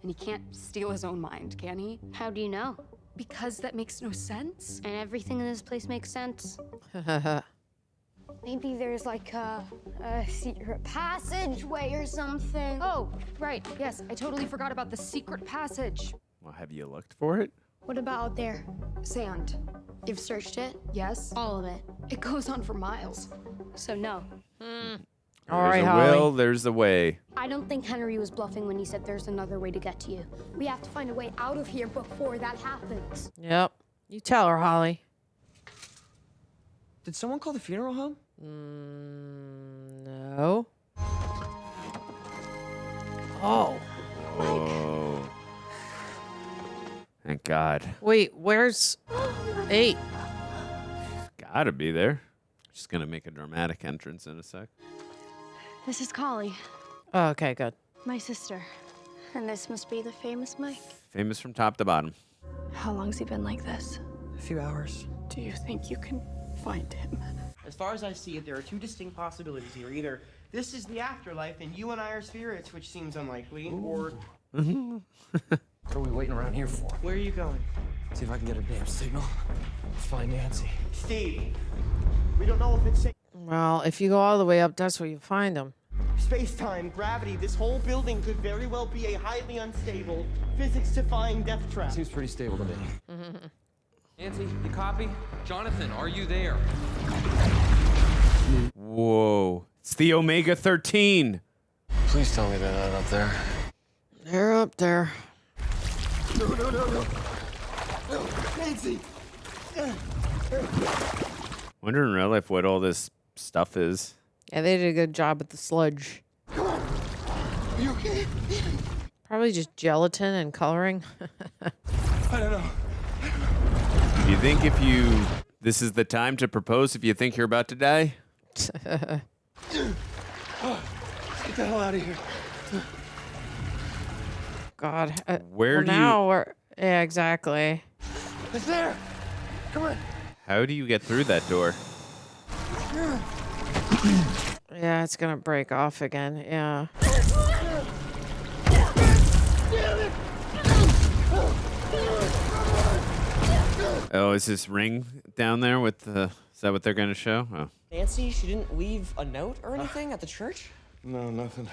he can't steal his own mind, can he? How do you know? Because that makes no sense. And everything in this place makes sense. Maybe there's like a secret passageway or something. Oh, right, yes, I totally forgot about the secret passage. Well, have you looked for it? What about out there? Sand. You've searched it? Yes. All of it. It goes on for miles. So no. All right, There's a Holly. will, there's a way. I don't think Henry was bluffing when he said there's another way to get to you. We have to find a way out of here before that happens. Yep. You tell her, Holly. Did someone call the funeral home? No. Oh. Oh. Thank God. Wait, where's 8? Gotta be there. Just gonna make a dramatic entrance in a sec. This is Collie, Oh, okay, good. my sister. And this must be the famous Mike. Famous from top to bottom. How long's he been like this? A few hours. Do you think you can find him? As far as I see it, there are two distinct possibilities here. Either this is the afterlife and you and I are spirits, which seems unlikely, or... What are we waiting around here for? Where are you going? See if I can get a damn signal. Find Nancy. Steve, we don't know if it's safe. Well, if you go all the way up, that's where you find them. Space-time, gravity, this whole building could very well be a highly unstable, physics-defying death trap. Seems pretty stable to me. Nancy, you copy? Jonathan, are you there? Whoa. It's the Omega 13. Please tell me they're not up there. They're up there. No. Nancy! Wonder in real life what all this stuff is. Yeah, they did a good job with the sludge. Are you okay? Probably just gelatin and coloring. I don't know. Do you think this is the time to propose if you think you're about to die? Get the hell out of here. God. Where do now we're... Yeah, exactly. It's there. Come on. How do you get through that door? Yeah, it's gonna break off again. Yeah. Oh, is this ring down there with the... Is that what they're going to show? Oh. Nancy, she didn't leave a note or anything at the church? No, nothing.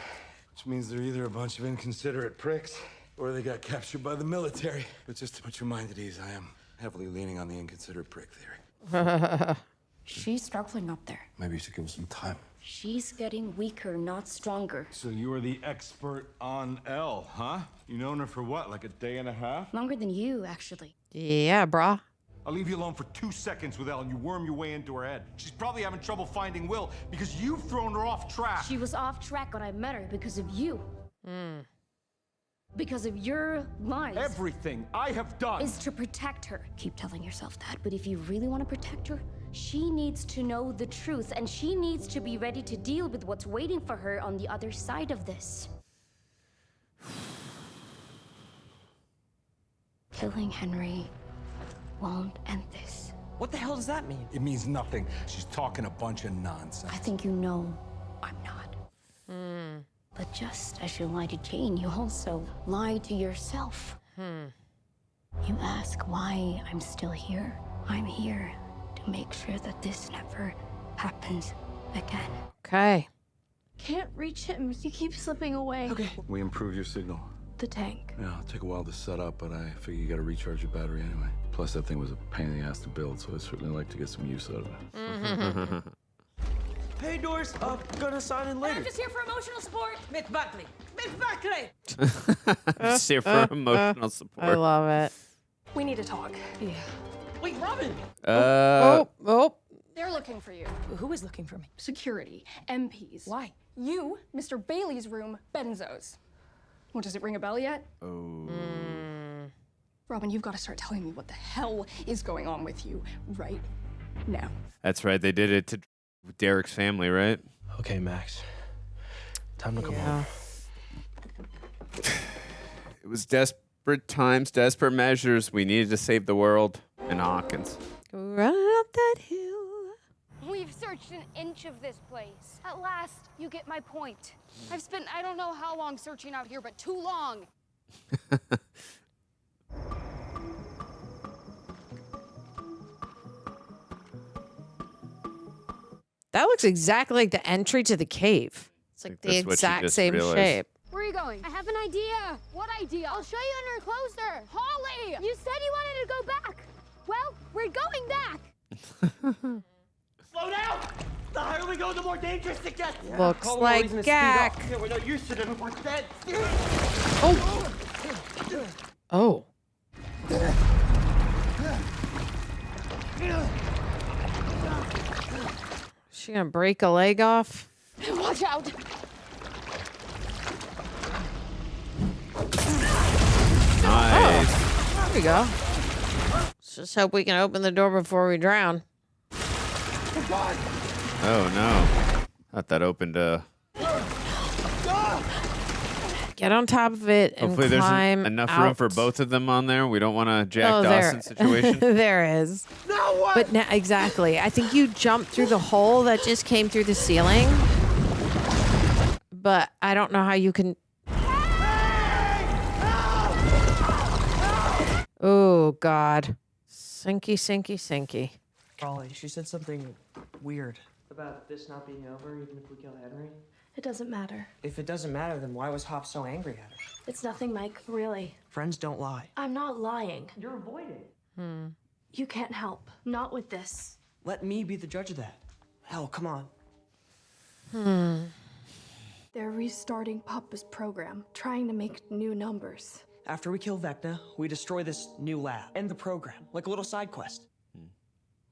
Which means they're either a bunch of inconsiderate pricks or they got captured by the military. But just to put your mind at ease, I am heavily leaning on the inconsiderate prick theory. She's struggling up there. Maybe you should give us some time. She's getting weaker, not stronger. So you are the expert on Elle, huh? You known her for what, like a day and a half? Longer than you, actually. Yeah, brah. I'll leave you alone for 2 seconds with Elle and you worm your way into her head. She's probably having trouble finding Will because you've thrown her off track. She was off track when I met her because of you. Because of your lies. Everything I have done is to protect her. Keep telling yourself that, but if you really want to protect her, she needs to know the truth, and she needs to be ready to deal with what's waiting for her on the other side of this. Killing Henry won't end this. What the hell does that mean? It means nothing. She's talking a bunch of nonsense. I think you know I'm not. But just as you lied to Jane, you also lied to yourself. You ask why I'm still here. I'm here to make sure that this never happens again. Okay. Can't reach him. He keeps slipping away. Okay. We improve your signal. The tank. Yeah, it'll take a while to set up, but I figure you gotta recharge your battery anyway. Plus, that thing was a pain in the ass to build, so I'd certainly like to get some use out of it. Hey, Doris. Gonna sign in later. I'm just here for emotional support. Miss Buckley. Miss Buckley. Just here for emotional support. I love it. We need to talk. Yeah. Wait, Robin. Oh. They're looking for you. Who is looking for me? Security, MPs. Why? You, Mr. Bailey's room, Benzo's. Well, does it ring a bell yet? Oh. Robin, you've got to start telling me what the hell is going on with you right now. That's right. They did it to Derek's family, right? Okay, Max. Time to come home. It was desperate times, desperate measures. We needed to save the world. And Hawkins. Running up that hill. We've searched an inch of this place. At last, you get my point. I've spent I don't know how long searching out here, but too long. That looks exactly like the entry to the cave. It's like the that's what she exact just same realized. shape. Where are you going? I have an idea. What idea? I'll show you under closer. Holly! You said you wanted to go back. Well, we're going back. Slow down! The higher we go, the more dangerous it gets. Looks like Gack. Yeah, we're not used to it. We're dead. Oh. She gonna break a leg off? Watch out. Nice. There we go. Let's just hope we can open the door before we drown. Oh, no. Thought that opened Get on top of it and Hopefully there's climb enough out. room for both of them on there. We don't want a Jack Oh, Dawson situation. There is. No way! But now, exactly. I think you jumped through the hole that just came through the ceiling. But I don't know how you can. Oh, God. Sinky, sinky, sinky. Holly, she said something weird. About this not being over, even if we kill Henry? It doesn't matter. If it doesn't matter, then why was Hop so angry at her? It's nothing, Mike, really. Friends don't lie. I'm not lying. You're avoiding. You can't help. Not with this. Let me be the judge of that. Hell, come on. They're restarting Papa's program, trying to make new numbers. After we kill Vecna, we destroy this new lab. End the program, like a little side quest.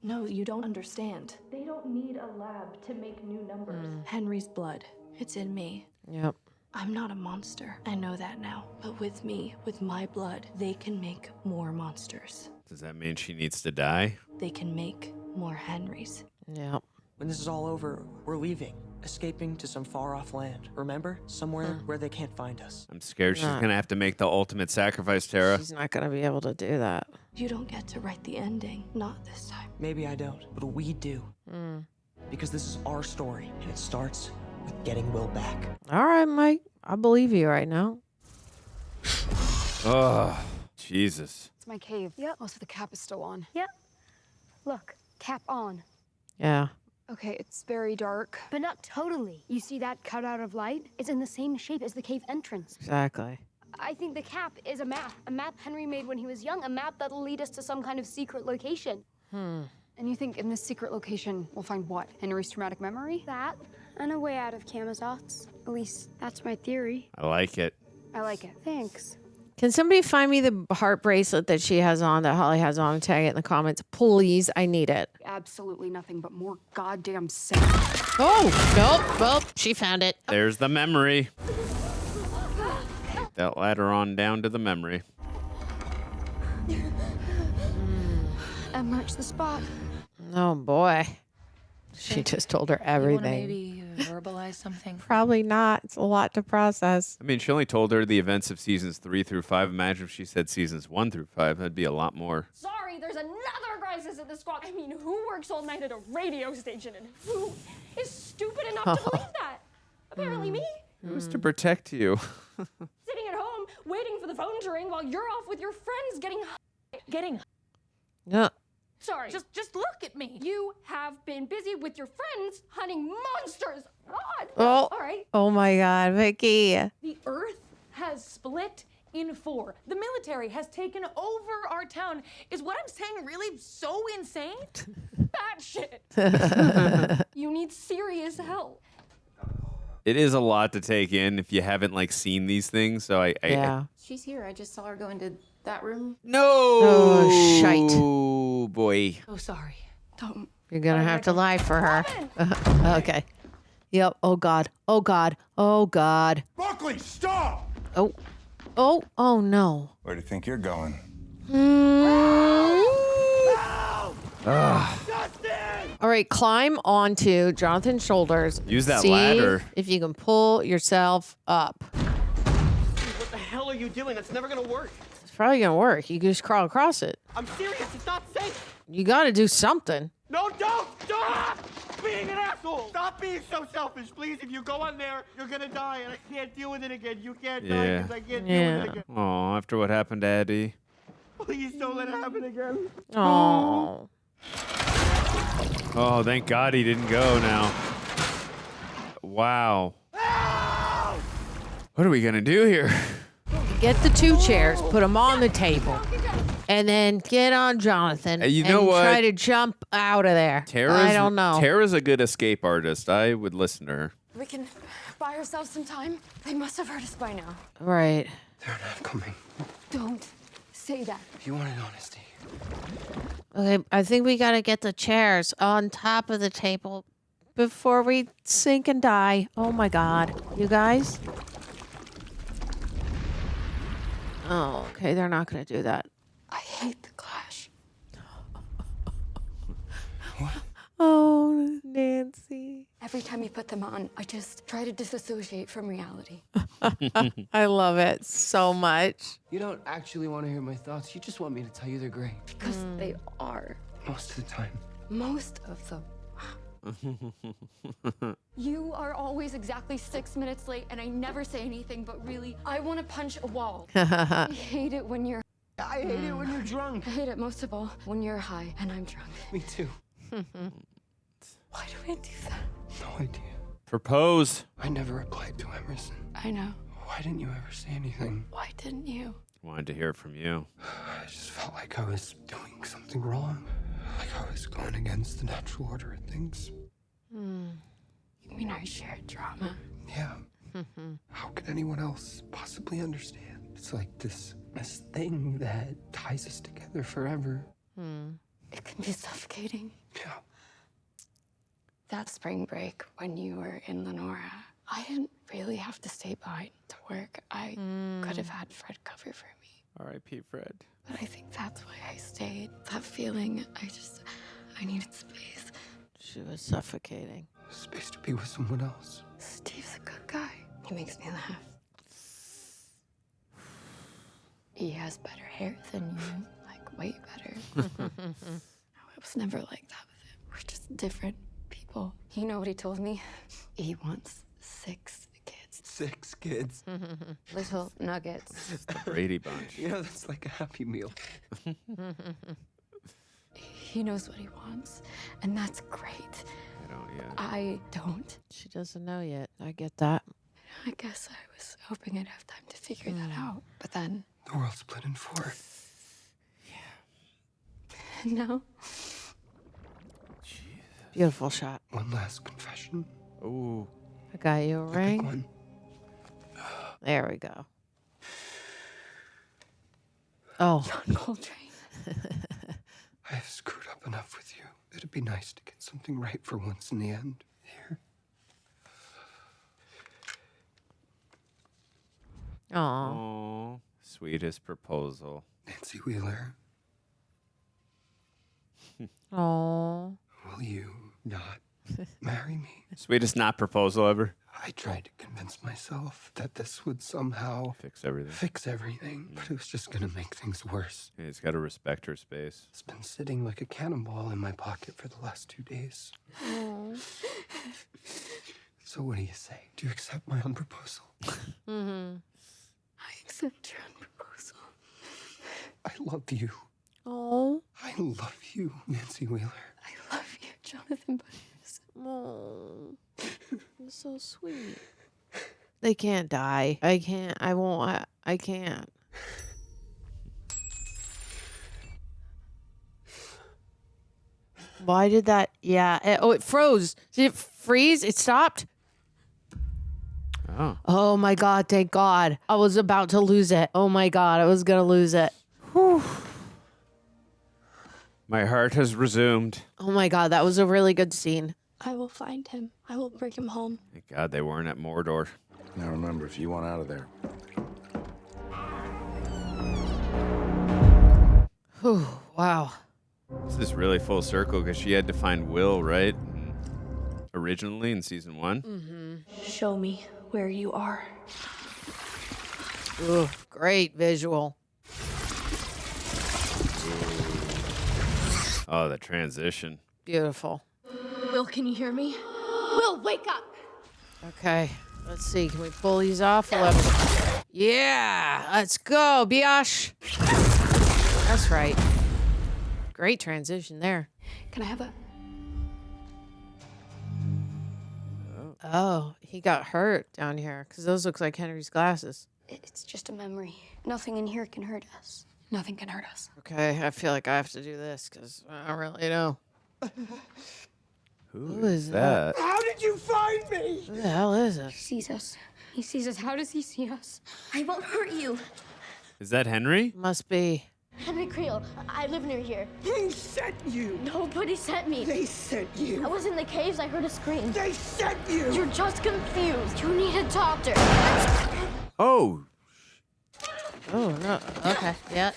No, you don't understand. They don't need a lab to make new numbers. Henry's blood, it's in me. Yep. I'm not a monster. I know that now. But with me, with my blood, they can make more monsters. Does that mean she needs to die? They can make more Henrys. Yep. When this is all over, we're leaving, escaping to some far-off land. Remember? Somewhere where they can't find us. I'm scared she's Nah. going to have to make the ultimate sacrifice, Tara. She's not going to be able to do that. You don't get to write the ending. Not this time. Maybe I don't, but we do. Because this is our story, and it starts with getting Will back. All right, Mike. I believe you right now. Oh, Jesus. It's my cave. Yep. Also, the cap is still on. Yep. Look, cap on. Yeah. Okay, it's very dark. But not totally. You see that cutout of light? It's in the same shape as the cave entrance. Exactly. I think the cap is a map Henry made when he was young, a map that'll lead us to some kind of secret location. And you think in this secret location we'll find what? Henry's traumatic memory? That, and a way out of Camazotz. At least, that's my theory. I like it. I like it. Thanks. Can somebody find me the heart bracelet that she has on, that Holly has on, and tag it in the comments? Please, I need it. Absolutely nothing but more goddamn sex. Oh, nope. Well, she found it. There's the memory. Take that ladder on down to the memory. And march the spot. Oh, boy. She just told her everything. Maybe verbalize something. Probably not. It's a lot to process. I mean, she only told her the events of seasons 3 through 5. Imagine if she said seasons 1 through 5. That'd be a lot more. Sorry, there's another crisis at the squad. I mean, who works all night at a radio station and who is stupid enough to believe that? Apparently me. It was to protect you. Sitting at home, waiting for the phone to ring while you're off with your friends getting Yeah. Sorry. Just look at me. You have been busy with your friends hunting monsters. God. Oh. All right. Oh, my God, Vicky. The earth has split in 4. The military has taken over our town. Is what I'm saying really so insane? Bad shit. You need serious help. It is a lot to take in if you haven't like seen these things. So I She's here. I just saw her go into that room. no. Oh, shite. Oh boy. Oh, sorry. Don't. You're gonna have to lie for her. Okay. Yep. Oh God. Oh God. Oh God. Buckley, stop! Oh. Oh. Oh no. Where do you think you're going? All right, climb onto Jonathan's shoulders. Use that See ladder. if you can pull yourself up. What the hell are you doing? That's never gonna work. It's probably gonna work. You can just crawl across it. I'm serious. It's not safe. You got to do something. No, don't! Stop being an asshole! Stop being so selfish, please. If you go on there, you're gonna die, and I can't deal with it again. You can't die Yeah. because I can't deal with it again. Oh, after what happened to Eddie. Please don't let it happen again. Oh. Oh, thank God he didn't go now. Wow. What are we gonna do here? Get the 2 chairs, put them on the table, and then get on Jonathan. You know and what? Try to jump out of there. I don't know. Tara's a good escape artist. I would listen to her. We can buy ourselves some time. They must have heard us by now. Right. They're not coming. Don't say that. If you wanted honesty. Okay, I think we got to get the chairs on top of the table before we sink and die. Oh my God. You guys? Oh, okay. They're not going to do that. I hate the clash. Oh, Nancy. Every time you put them on, I just try to disassociate from reality. I love it so much. You don't actually want to hear my thoughts. You just want me to tell you they're great. Because they are. Most of the time. Most of them. You are always exactly 6 minutes late, and I never say anything, but really, I want to punch a wall. I hate it when you're... I hate it when you're drunk. I hate it most of all when you're high and I'm drunk. Me too. Why do I do that? No idea. Propose. I never replied to Emerson. I know. Why didn't you ever say anything? Why didn't you? Wanted to hear it from you. I just felt like I was doing something wrong. Like I was going against the natural order of things. You mean our shared drama? Yeah. How could anyone else possibly understand? It's like this thing that ties us together forever. It can be suffocating. Yeah. That spring break when you were in Lenora, I didn't really have to stay behind to work. I could have had Fred cover for me. R.I.P. Fred. But I think that's why I stayed. That feeling, I needed space. She was suffocating. Space to be with someone else. Steve's a good guy. He makes me laugh. He has better hair than you, like way better. I was never like that with him. We're just different people. You know what he told me? He wants 6 kids. 6 kids. Little nuggets. It's the Brady Bunch. You know, that's like a Happy Meal. He knows what he wants, and that's great. I don't yet. I don't. She doesn't know yet. I get that. I guess I was hoping I'd have time to figure that out. But then, The world split in 4. no. Beautiful shot. One last confession. Ooh. I got you a Big ring. one. There we go. Oh. John Coltrane. I have screwed up enough with you. It'd be nice to get something right for once in the end. Here. Aw. Oh, sweetest proposal. Nancy Wheeler, Aw. will you not marry me? Sweetest not proposal ever. I tried to convince myself that this would somehow Fix everything. fix everything, but it was just gonna make things worse. Yeah, he's got to respect her space. It's been sitting like a cannonball in my pocket for the last 2 days. So what do you say? Do you accept my unproposal? I accept your proposal. I love you. Oh. I love you, Nancy Wheeler. I love you, Jonathan Byers. Oh. So sweet. They can't die. I can't. I won't. I can't. Why did that? Yeah. It froze. Did it freeze? It stopped? Oh. Oh my God. Thank God. I was about to lose it. Oh my God. I was going to lose it. Whew. My heart has resumed. Oh my God. That was a really good scene. I will find him. I will bring him home. Thank God they weren't at Mordor. Now remember, if you want out of there, Whew. Wow. This is really full circle because she had to find Will, right? Originally in season 1. Mm-hmm. Show me where you are. Ooh, great visual. Oh, the transition. Beautiful. Will, can you hear me? Will, wake up! Okay. Let's see. Can we pull these off? 11. Yeah. Let's go, Biash. That's right. Great transition there. Can I have a... Oh, he got hurt down here because those look like Henry's glasses. It's just a memory. Nothing in here can hurt us. Nothing can hurt us. Okay, I feel like I have to do this because I don't really know. Who is that? How did you find me? Who the hell is He this? sees us. He sees us. How does he see us? I won't hurt you. Is that Henry? Must be. Henry Creel, I live near here. Who sent you? Nobody sent me. They sent you. I was in the caves, I heard a scream. They sent you. You're just confused. You need a doctor. Oh. Oh, no. Okay. Yeah.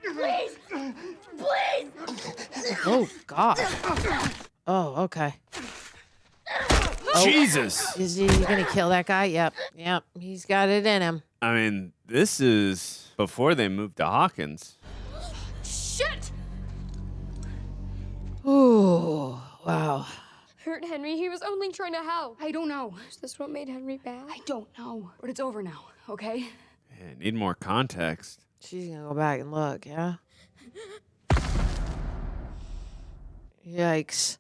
Please! Please! Oh, God. Oh, okay. Jesus. Is he going to kill that guy? Yep. Yep. He's got it in him. I mean, this is before they moved to Hawkins. Shit! Ooh. Wow. Hurt Henry. He was only trying to help. I don't know. Is this what made Henry bad? I don't know, but it's over now, okay? Yeah, need more context. She's going to go back and look, yeah? Yikes.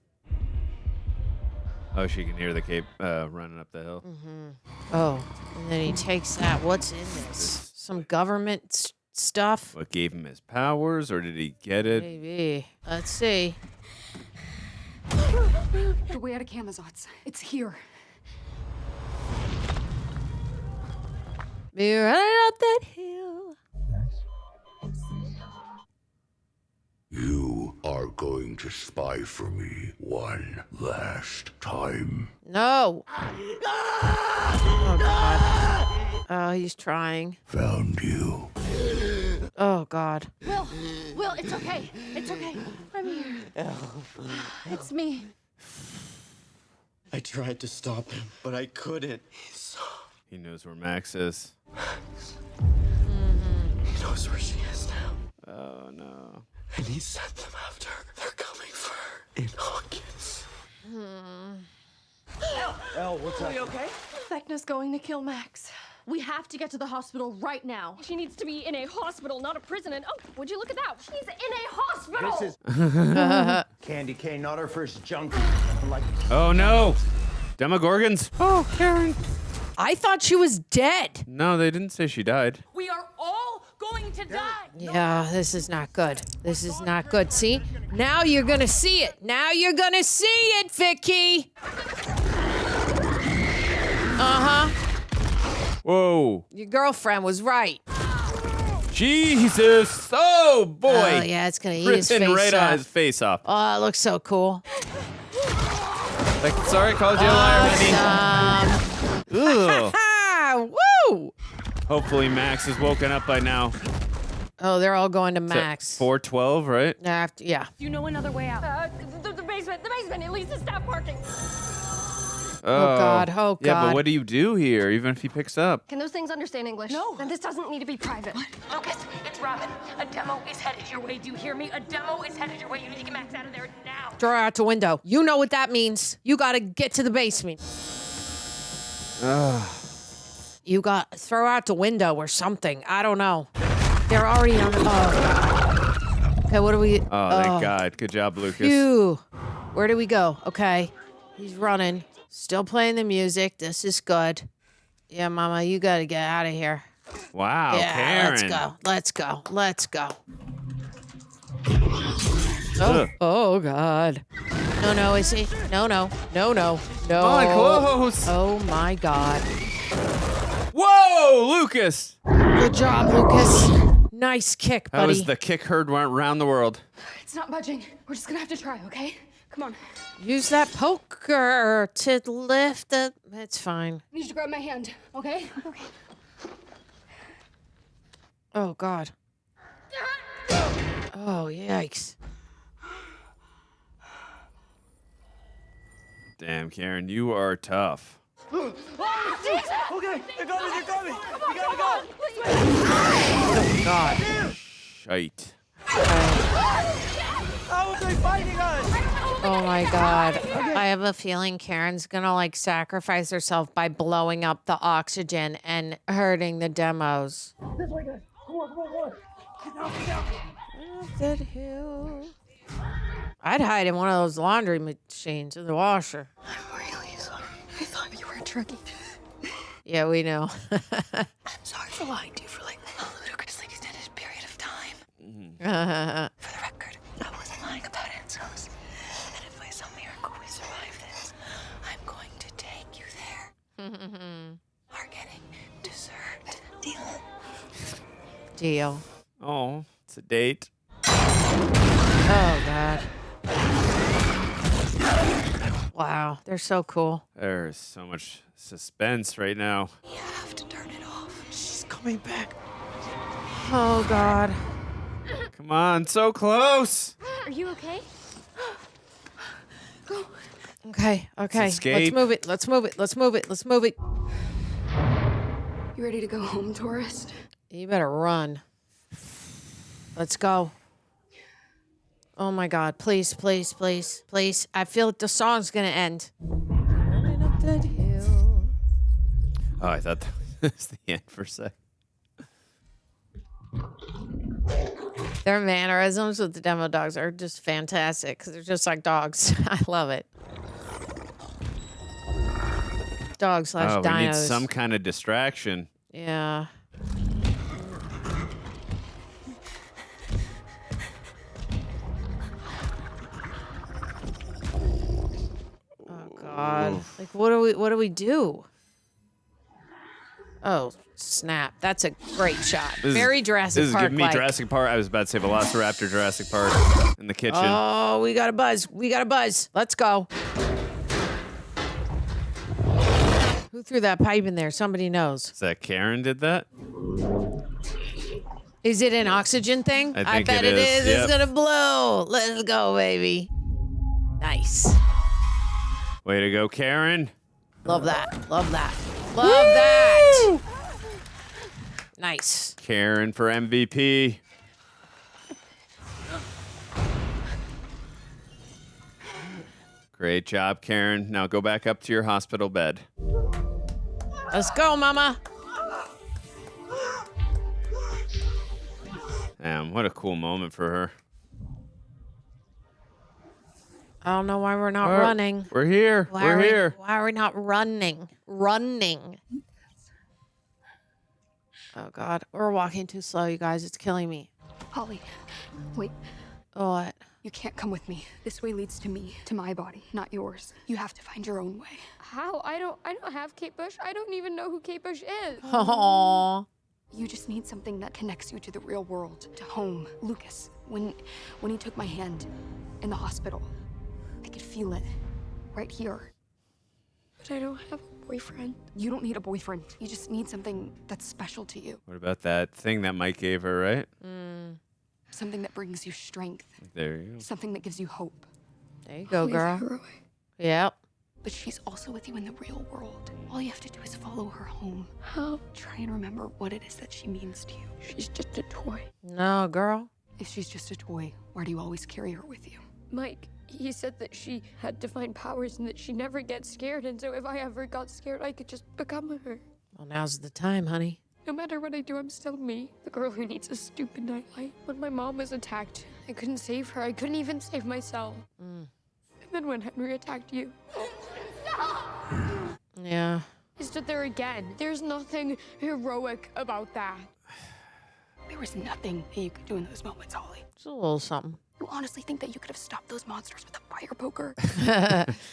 Oh, she can hear the cape running up the hill. Mm-hmm. Oh, and then he takes that. What's in this? Some government stuff? What gave him his powers, or did he get it? Maybe. Let's see. The way out of Camazotz. It's here. Be running up that hill. You are going to spy for me one last time. No. Oh, God. Oh, he's trying. Found you. Oh, God. Will, it's okay. It's okay. I'm here. It's me. I tried to stop him, but I couldn't. He knows where Max is. He knows where she is now. Oh, no. And he sent them after her. They're coming for her in Hawkins. Elle, what's up? Are you okay? Vecna's going to kill Max. We have to get to the hospital right now. She needs to be in a hospital, not a prison. And oh, would you look at that? She's in a hospital. This is Candy Cane, not our first junk. Like, Oh, no. Demogorgons? Oh, Karen. I thought she was dead. No, they didn't say she died. We are all going to die. Yeah, this is not good. This is not good. See? Now you're going to see it. Now you're going to see it, Vicky. Uh-huh. Whoa. Your girlfriend was right. Jesus. Oh, boy. Oh, yeah, it's going to eat his Ripping face right off. on his face off. Oh, it looks so cool. Like, sorry, called you a liar, honey. Ugh. Woo! Hopefully Max is woken up by now. Oh, they're all going to Max. 412, right? Yeah. Do you know another way out? The basement. The basement. It leads to staff parking. God. Oh, Yeah, God. but what do you do here, even if he picks up? Can those things understand English? No. Then this doesn't need to be private. Lucas, it's Robin. A demo is headed your way. Do you hear me? A demo is headed your way. You need to get Max out of there now. Throw her out the window. You know what that means. You got to get to the basement. You got throw her out the window or something. I don't know. They're already on the. Oh. Okay, what do we? Oh, thank God. Good job, Lucas. Phew. Where do we go? Okay. He's running. Still playing the music. This is good. Yeah, Mama, you got to get out of here. Wow, Yeah, Karen. let's go. Let's go. Let's go. Oh God. No, is he? No. Come on, close. Oh my God. Whoa, Lucas. Good job, Lucas. Nice kick, buddy. That was the kick heard around the world. It's not budging. We're just gonna have to try, okay? Come on. Use that poker to lift the... It's fine. I need you to grab my hand, okay? Okay. Oh, God. Oh, yikes. Damn, Karen, you are tough. Okay, they're coming. We gotta go. Oh, God. Shite. How are they fighting us? Oh, my God. I have a feeling Karen's gonna, like, sacrifice herself by blowing up the oxygen and hurting the demos. This way, guys. Come on. Get down. Up that hill. I'd hide in one of those laundry machines in the washer. I'm really sorry. I thought you were tricky. Yeah, we know. I'm sorry for lying to you for like a ludicrously extended period of time. For the record, I wasn't lying about Enzo's. And if by some miracle we survive this, I'm going to take you there. We're getting dessert. Deal? Deal. Oh, it's a date. Oh, God. Wow, they're so cool. There's so much suspense right now. You have to turn it off. She's coming back. Oh, God. Come on, so close. Are you okay? Go. Okay. escape. Let's move it. You ready to go home, tourist? You better run. Let's go. Oh my God, please. I feel like the song's gonna end. Running up that hill. Oh, I thought that was the end for a sec. Their mannerisms with the demo dogs are just fantastic because they're just like dogs. I love it. Dogs / Oh, we need dinos. some kind of distraction. Yeah. Oh God! Oof. Like, what do we do? Oh snap! That's a great shot. Very Jurassic This is Park. giving me like. Jurassic Park. I was about to say Velociraptor Jurassic Park in the kitchen. Oh, we got a buzz. Let's go. Who threw that pipe in there? Somebody knows. Is that Karen did that? Is it an oxygen thing? I think bet it it is. is. Yep. It's gonna blow. Let's go, baby. Nice. Way to go, Karen. Love that. Love that. Nice. Karen for MVP. Great job, Karen. Now go back up to your hospital bed. Let's go, mama. Damn, what a cool moment for her. I don't know why we're not running. We're here. We're here. Why are we not running? Running. Oh, God. We're walking too slow, you guys. It's killing me. Holly, wait. What? You can't come with me. This way leads to me, to my body, not yours. You have to find your own way. How? I don't have Kate Bush. I don't even know who Kate Bush is. Aww. You just need something that connects you to the real world, to home. Lucas, when he took my hand in the hospital, I could feel it right here. But I don't have a boyfriend. You don't need a boyfriend. You just need something that's special to you. What about that thing that Mike gave her, right? Something that brings you strength. There you go. Something that gives you hope. There you go, Holly's girl. heroic. Yep. But she's also with you in the real world. All you have to do is follow her home. How? Try and remember what it is that she means to you. She's just a toy. No, girl. If she's just a toy, why do you always carry her with you? Mike, he said that she had divine powers and that she never gets scared. And so if I ever got scared, I could just become her. Well, now's the time, honey. No matter what I do, I'm still me. The girl who needs a stupid nightlight. When my mom was attacked, I couldn't save her. I couldn't even save myself. And then when Henry attacked you, Yeah. I stood there again. There's nothing heroic about that. There was nothing that you could do in those moments, Holly. It's a little something. You honestly think that you could have stopped those monsters with a fire poker?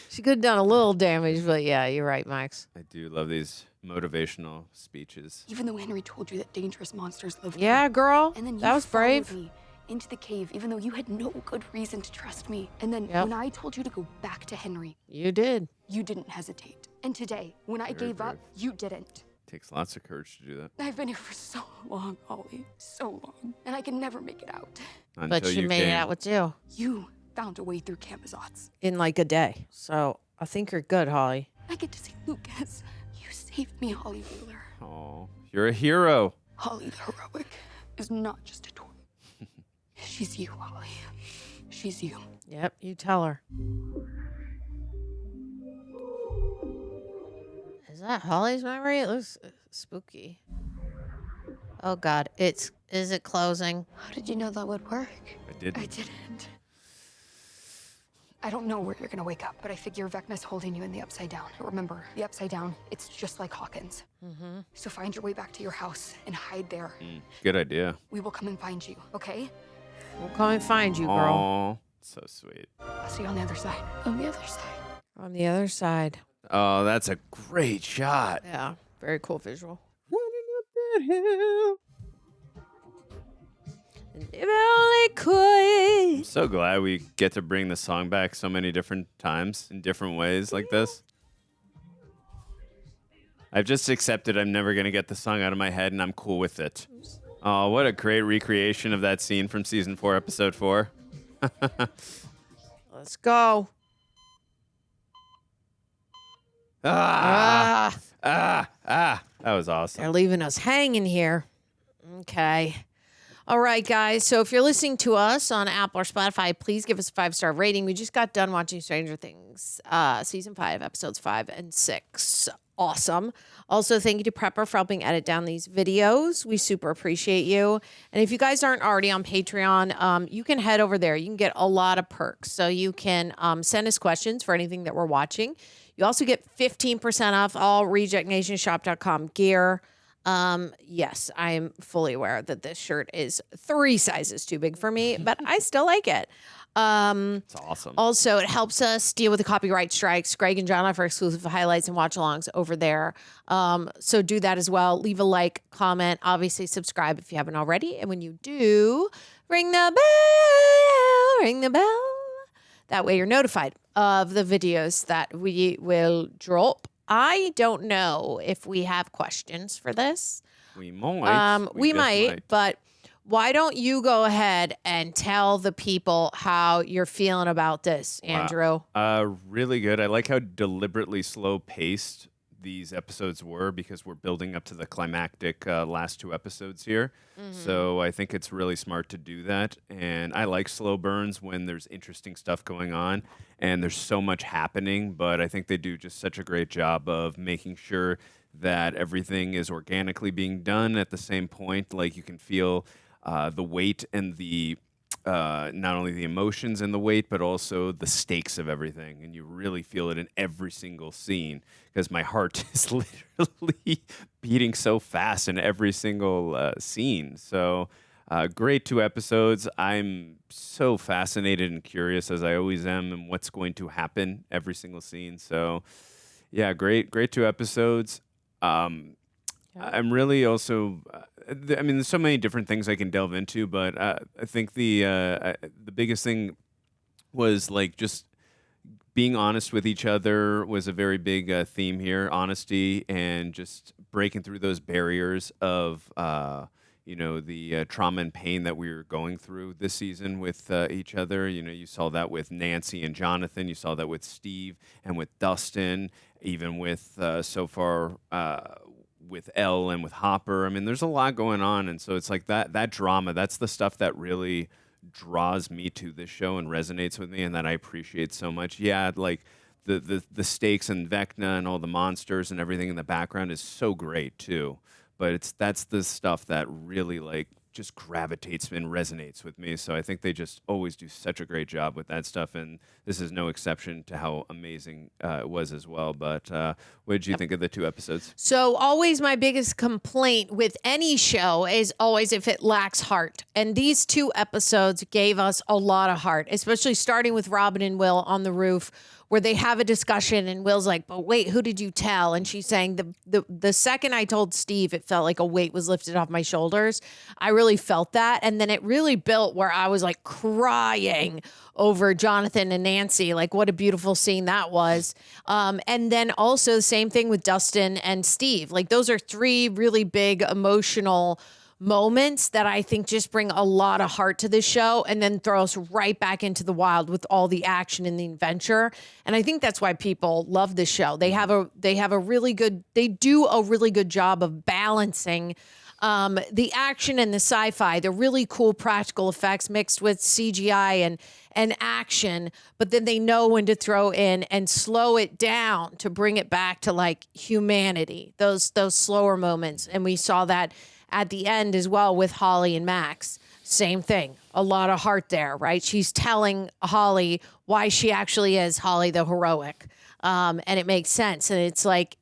She could have done a little damage, but yeah, you're right, Max. I do love these motivational speeches. Even though Henry told you that dangerous monsters live Yeah, here. girl. And then you That was followed brave. me into the cave, even though you had no good reason to trust me. And then Yep. when I told you to go back to Henry, You did. you didn't hesitate. And today, when I Very gave up, brave. you didn't. Takes lots of courage to do that. I've been here for so long, Ollie. So long. And I can never make it out. But Until she you made it came. out with you You found a way through Camazotz. in like a day. So I think you're good, Holly. I get to see Lucas. You saved me, Holly Wheeler. Oh, you're a hero. Holly the heroic is not just a toy. She's you, Holly. She's you. Yep, you tell her. Is that Holly's memory? It looks spooky. Oh God, is it closing? How did you know that would work? I didn't. I didn't. I don't know where you're gonna wake up, but I figure Vecna's holding you in the Upside Down. Remember, the Upside Down, it's just like Hawkins. Mm-hmm. So find your way back to your house and hide there. Good idea. We will come and find you, okay? We'll come and find you, girl. Oh, so sweet. I'll see you on the other side. On the other side. On the other side. Oh, that's a great shot. Yeah, very cool visual. And if I only could. I'm so glad we get to bring the song back so many different times in different ways like this. I've just accepted I'm never going to get the song out of my head, and I'm cool with it. Oh, what a great recreation of that scene from season 4, episode 4. Let's go. That was awesome. They're leaving us hanging here. Okay. All right, guys. So if you're listening to us on Apple or Spotify, please give us a 5-star rating. We just got done watching Stranger Things, season 5, episodes 5 and 6. Awesome. Also, thank you to Prepper for helping edit down these videos. We super appreciate you. And if you guys aren't already on Patreon, you can head over there. You can get a lot of perks. So you can send us questions for anything that we're watching. You also get 15% off all rejectnationshop.com gear. Yes, I'm fully aware that this shirt is 3 sizes too big for me, but I still like it. It's awesome. Also, it helps us deal with the copyright strikes. Greg and John offer exclusive highlights and watch-alongs over there. So do that as well. Leave a like, comment, obviously subscribe if you haven't already. And when you do, ring the bell, ring the bell. That way you're notified of the videos that we will drop. I don't know if we have questions for this. We might. We just might, but why don't you go ahead and tell the people how you're feeling about this, Andrew? Really good. I like how deliberately slow-paced these episodes were because we're building up to the climactic last 2 episodes here. So I think it's really smart to do that. And I like slow burns when there's interesting stuff going on and there's so much happening. But I think they do just such a great job of making sure that everything is organically being done at the same point. Like you can feel the weight and the not only the emotions and the weight, but also the stakes of everything. And you really feel it in every single scene because my heart is literally beating so fast in every single scene. So great 2 episodes. I'm so fascinated and curious, as I always am, in what's going to happen every single scene. So yeah, great 2 episodes. I'm really also, I mean, there's so many different things I can delve into, but I think the biggest thing was like just being honest with each other was a very big theme here. Honesty and just breaking through those barriers of, the trauma and pain that we were going through this season with each other. You know, you saw that with Nancy and Jonathan. You saw that with Steve and with Dustin, even with so far with Elle and with Hopper. I mean, there's a lot going on. And so it's like that drama, that's the stuff that really draws me to this show and resonates with me and that I appreciate so much. Yeah, like the stakes and Vecna and all the monsters and everything in the background is so great too. But that's the stuff that really like just gravitates and resonates with me. So I think they just always do such a great job with that stuff, and this is no exception to how amazing it was as well. But what did you think of the 2 episodes? So always my biggest complaint with any show is always if it lacks heart. And these 2 episodes gave us a lot of heart, especially starting with Robin and Will on the roof, where they have a discussion and Will's like, but wait, who did you tell? And she's saying the second I told Steve, it felt like a weight was lifted off my shoulders. I really felt that. And then it really built where I was like crying over Jonathan and Nancy. Like, what a beautiful scene that was. And then also the same thing with Dustin and Steve. Like, those are 3 really big emotional moments that I think just bring a lot of heart to this show and then throw us right back into the wild with all the action and the adventure. And I think that's why people love this show. They do a really good job of balancing the action and the sci-fi, the really cool practical effects mixed with CGI and action, but then they know when to throw in and slow it down to bring it back to like humanity, those slower moments. And we saw that at the end as well with Holly and Max. Same thing. A lot of heart there, right? She's telling Holly why she actually is Holly the heroic. And it makes sense. And it's like,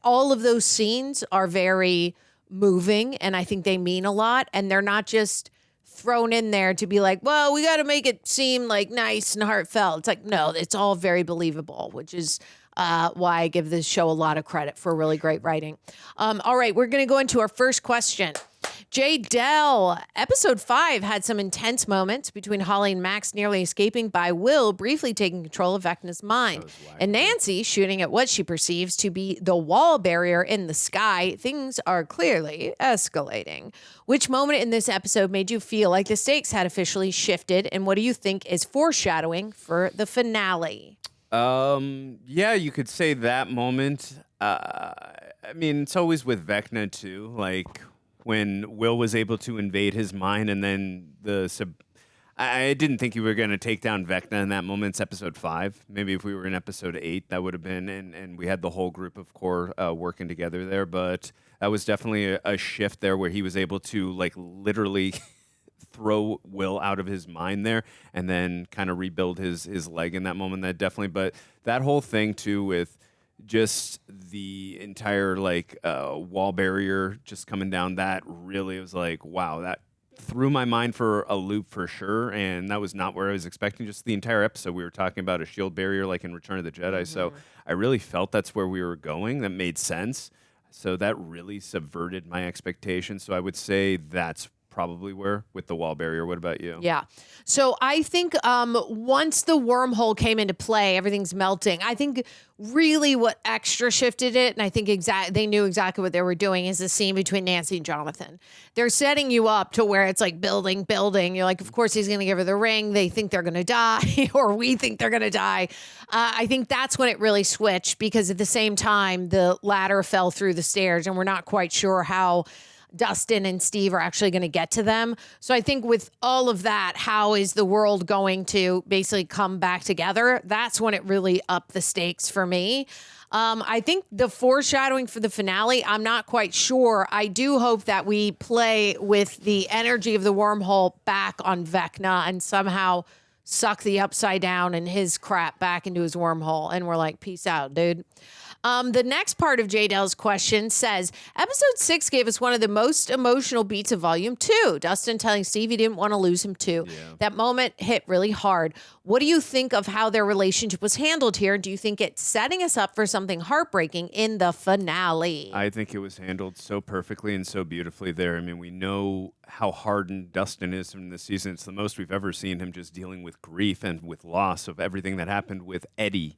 all of those scenes are very moving, and I think they mean a lot. And they're not just thrown in there to be like, well, we got to make it seem like nice and heartfelt. It's like, no, it's all very believable, which is why I give this show a lot of credit for really great writing. All right, we're going to go into our first question. J. Dell, episode 5 had some intense moments between Holly and Max nearly escaping by Will briefly taking control of Vecna's mind, and Nancy shooting at what she perceives to be the wall barrier in the sky. Things are clearly escalating. Which moment in this episode made you feel like the stakes had officially shifted, and what do you think is foreshadowing for the finale? Yeah, you could say that moment. I mean, it's always with Vecna too. Like when Will was able to invade his mind, and then I didn't think you were going to take down Vecna in that moment. It's episode 5. Maybe if we were in episode 8, that would have been, and we had the whole group of core working together there. But that was definitely a shift there where he was able to like literally throw Will out of his mind there and then kind of rebuild his leg in that moment. That definitely, but that whole thing too with just the entire like wall barrier just coming down, that really was like, wow, that threw my mind for a loop for sure. And that was not where I was expecting. Just the entire episode, we were talking about a shield barrier like in Return of the Jedi. So I really felt that's where we were going. That made sense. So that really subverted my expectations. So I would say that's probably where with the wall barrier. What about you? Yeah. So I think once the wormhole came into play, everything's melting. I think really what extra shifted it, and I think they knew exactly what they were doing, is the scene between Nancy and Jonathan. They're setting you up to where it's like building. You're like, of course he's going to give her the ring. They think they're going to die, or we think they're going to die. I think that's when it really switched, because at the same time, the ladder fell through the stairs, and we're not quite sure how Dustin and Steve are actually going to get to them. So I think with all of that, how is the world going to basically come back together? That's when it really upped the stakes for me. I think the foreshadowing for the finale, I'm not quite sure. I do hope that we play with the energy of the wormhole back on Vecna and somehow suck the upside down and his crap back into his wormhole. And we're like, peace out, dude. The next part of J. Dell's question says, episode 6 gave us one of the most emotional beats of volume 2. Dustin telling Steve he didn't want to lose him too. Yeah. That moment hit really hard. What do you think of how their relationship was handled here? Do you think it's setting us up for something heartbreaking in the finale? I think it was handled so perfectly and so beautifully there. I mean, we know how hardened Dustin is from this season. It's the most we've ever seen him just dealing with grief and with loss of everything that happened with Eddie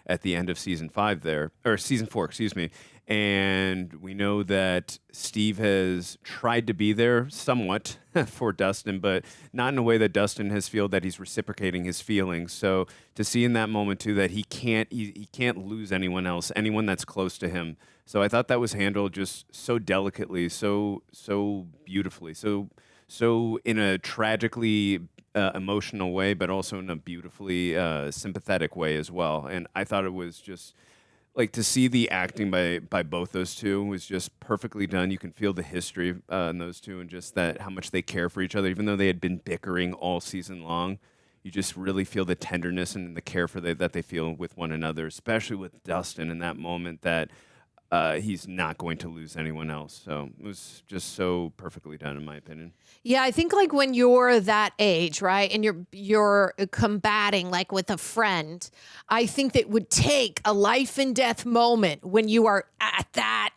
at the end of season 5 there, or season 4, excuse me. And we know that Steve has tried to be there somewhat for Dustin, but not in a way that Dustin has feel that he's reciprocating his feelings. So to see in that moment too that he can't lose anyone else, anyone that's close to him. So I thought that was handled just so delicately, so beautifully, so in a tragically emotional way, but also in a beautifully sympathetic way as well. And I thought it was just like to see the acting by both those two was just perfectly done. You can feel the history in those two and just that how much they care for each other, even though they had been bickering all season long. You just really feel the tenderness and the care that they feel with one another, especially with Dustin in that moment that he's not going to lose anyone else. So it was just so perfectly done, in my opinion. Yeah, I think like when you're that age, right, and you're combating like with a friend, I think that would take a life and death moment when you are at that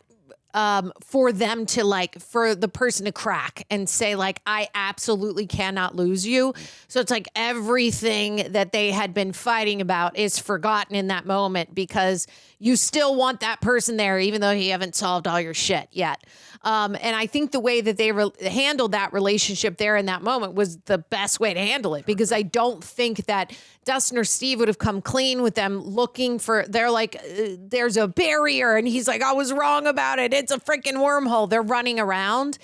for them to like, for the person to crack and say like, I absolutely cannot lose you. So it's like everything that they had been fighting about is forgotten in that moment because you still want that person there, even though you haven't solved all your shit yet. And I think the way that they handled that relationship there in that moment was the best way to handle it, because I don't think that Dustin or Steve would have come clean with them looking for, they're like, there's a barrier. And he's like, I was wrong about it. It's a freaking wormhole. They're running around.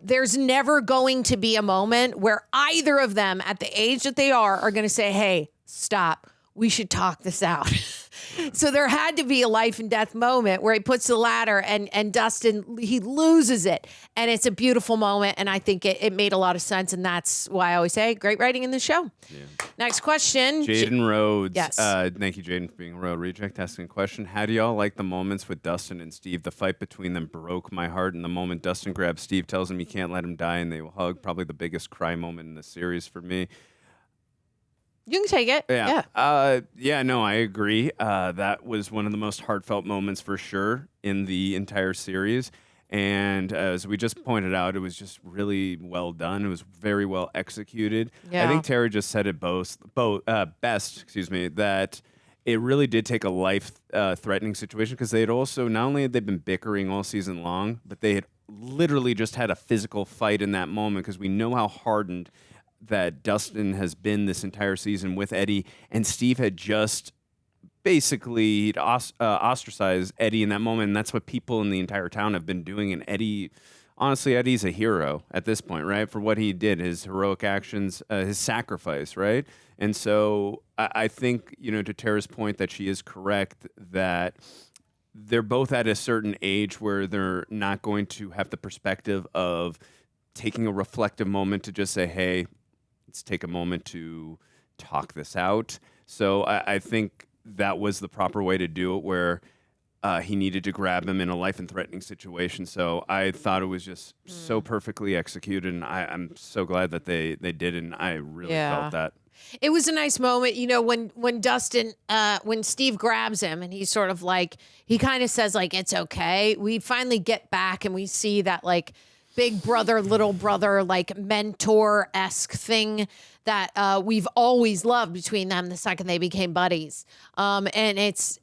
There's never going to be a moment where either of them at the age that they are going to say, hey, stop. We should talk this out. So there had to be a life and death moment where he puts the ladder and Dustin, he loses it. And it's a beautiful moment. And I think it made a lot of sense. And that's why I always say great writing in the show. Yeah. Next question. Jaden Rhodes. Yes. Thank you, Jaden, for being a road reject. Asking a question. How do y'all like the moments with Dustin and Steve? The fight between them broke my heart. And the moment Dustin grabs Steve, tells him he can't let him die, and they will hug. Probably the biggest cry moment in the series for me. You can take it. Yeah. No, I agree. That was one of the most heartfelt moments for sure in the entire series. And as we just pointed out, it was just really well done. It was very well executed. Yeah. I think Terry just said it best, that it really did take a life-threatening situation, because they had also, not only had they been bickering all season long, but they had literally just had a physical fight in that moment, because we know how hardened that Dustin has been this entire season with Eddie, and Steve had just basically ostracized Eddie in that moment, and that's what people in the entire town have been doing. And Eddie, honestly, Eddie's a hero at this point, right? For what he did, his heroic actions, his sacrifice, right? And so I think, to Tara's point, that she is correct, that they're both at a certain age where they're not going to have the perspective of taking a reflective moment to just say, hey, let's take a moment to talk this out. So I think that was the proper way to do it, where he needed to grab him in a life and threatening situation. So I thought it was just so perfectly executed, and I'm so glad that they did it, and I really felt that. It was a nice moment, when Dustin, when Steve grabs him and he's sort of like, he kind of says like, it's okay. We finally get back and we see that like big brother, little brother, like mentor-esque thing that we've always loved between them the second they became buddies. And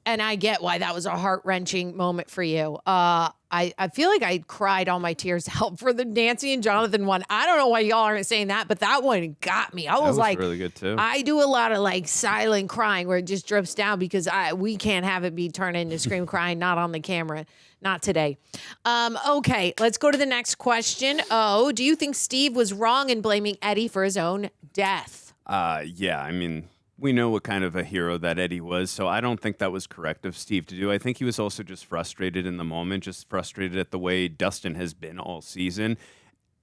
I get why that was a heart-wrenching moment for you. I feel like I cried all my tears out for the Nancy and Jonathan one. I don't know why y'all aren't saying that, but that one got me. I was like, really good too. I do a lot of like silent crying where it just drips down, because we can't have it be turned into scream crying, not on the camera. Not today. Okay, let's go to the next question. Oh, do you think Steve was wrong in blaming Eddie for his own death? Yeah, I mean, we know what kind of a hero that Eddie was, so I don't think that was correct of Steve to do. I think he was also just frustrated in the moment, just frustrated at the way Dustin has been all season.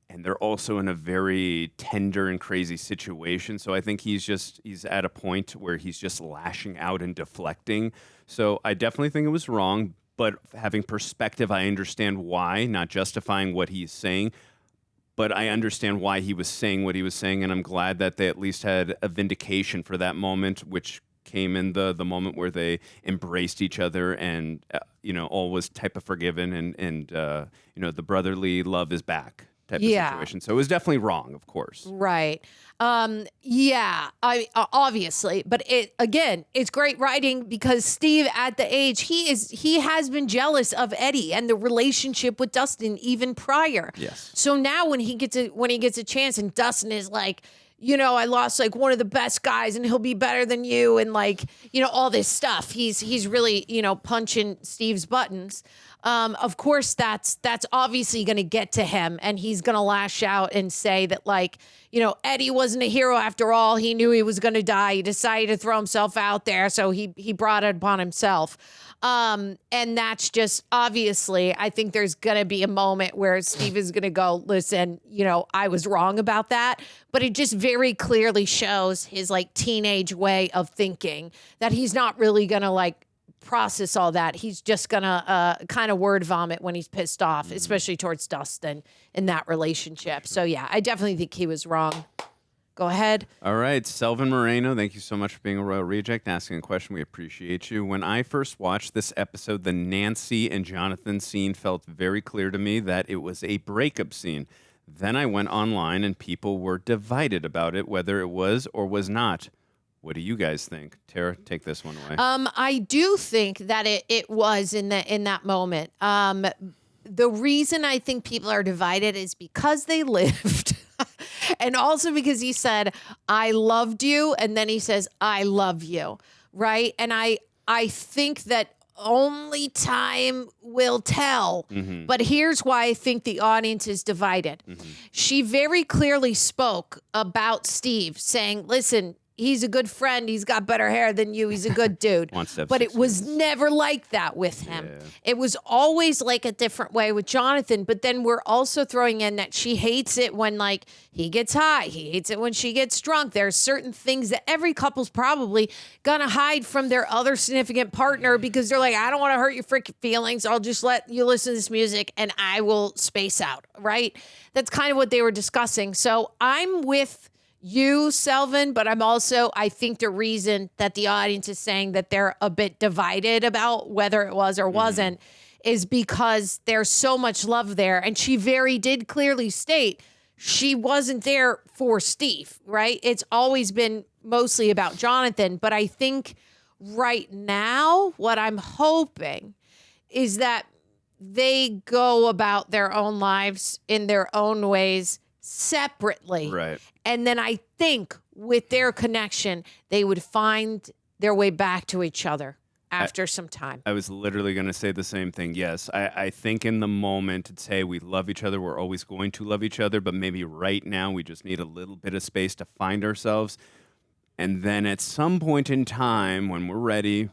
And they're also in a very tender and crazy situation. So I think he's at a point where he's just lashing out and deflecting. So I definitely think it was wrong. But having perspective, I understand why, not justifying what he's saying, but I understand why he was saying what he was saying, and I'm glad that they at least had a vindication for that moment, which came in the moment where they embraced each other, and all was type of forgiven, and the brotherly love is back type of situation. So it was definitely wrong, of course. Right. Obviously, but it's great writing, because Steve, at the age he has been jealous of Eddie and the relationship with Dustin even prior. Yes. So now when he gets a chance and Dustin is like, I lost like one of the best guys and he'll be better than you. And like, all this stuff. He's really, punching Steve's buttons. Of course, that's obviously going to get to him, and he's going to lash out and say that, like, Eddie wasn't a hero after all. He knew he was going to die. He decided to throw himself out there, so he brought it upon himself. And that's just obviously, I think there's going to be a moment where Steve is going to go, listen, I was wrong about that. But it just very clearly shows his like teenage way of thinking that he's not really going to like process all that. He's just gonna kind of word vomit when he's pissed off, especially towards Dustin in that relationship. So yeah, I definitely think he was wrong. Go ahead. All right, Selvin Moreno, thank you so much for being a Royal Reject and asking a question. We appreciate you. When I first watched this episode, the Nancy and Jonathan scene felt very clear to me that it was a breakup scene. Then I went online and people were divided about it, whether it was or was not. What do you guys think? Tara, take this one away. I do think that it was in that moment. The reason I think people are divided is because they lived. And also because he said, I loved you. And then he says, I love you. Right. And I think that only time will tell. Mm-hmm. But here's why I think the audience is divided. Mm-hmm. She very clearly spoke about Steve saying, listen, he's a good friend. He's got better hair than you. He's a good dude. But it was never like that with him. Yeah. It was always like a different way with Jonathan. But then we're also throwing in that she hates it when like he gets high. He hates it when she gets drunk. There are certain things that every couple's probably gonna hide from their other significant partner because they're like, I don't want to hurt your freaking feelings. I'll just let you listen to this music and I will space out. Right? That's kind of what they were discussing. So I'm with you, Selvin, but I think the reason that the audience is saying that they're a bit divided about whether it was or wasn't is because there's so much love there. And she did clearly state she wasn't there for Steve, right? It's always been mostly about Jonathan. But I think right now, what I'm hoping is that they go about their own lives in their own ways separately. Right. And then I think with their connection, they would find their way back to each other after some time. I was literally going to say the same thing. Yes, I think in the moment to say we love each other, we're always going to love each other, but maybe right now we just need a little bit of space to find ourselves. And then at some point in time when we're ready,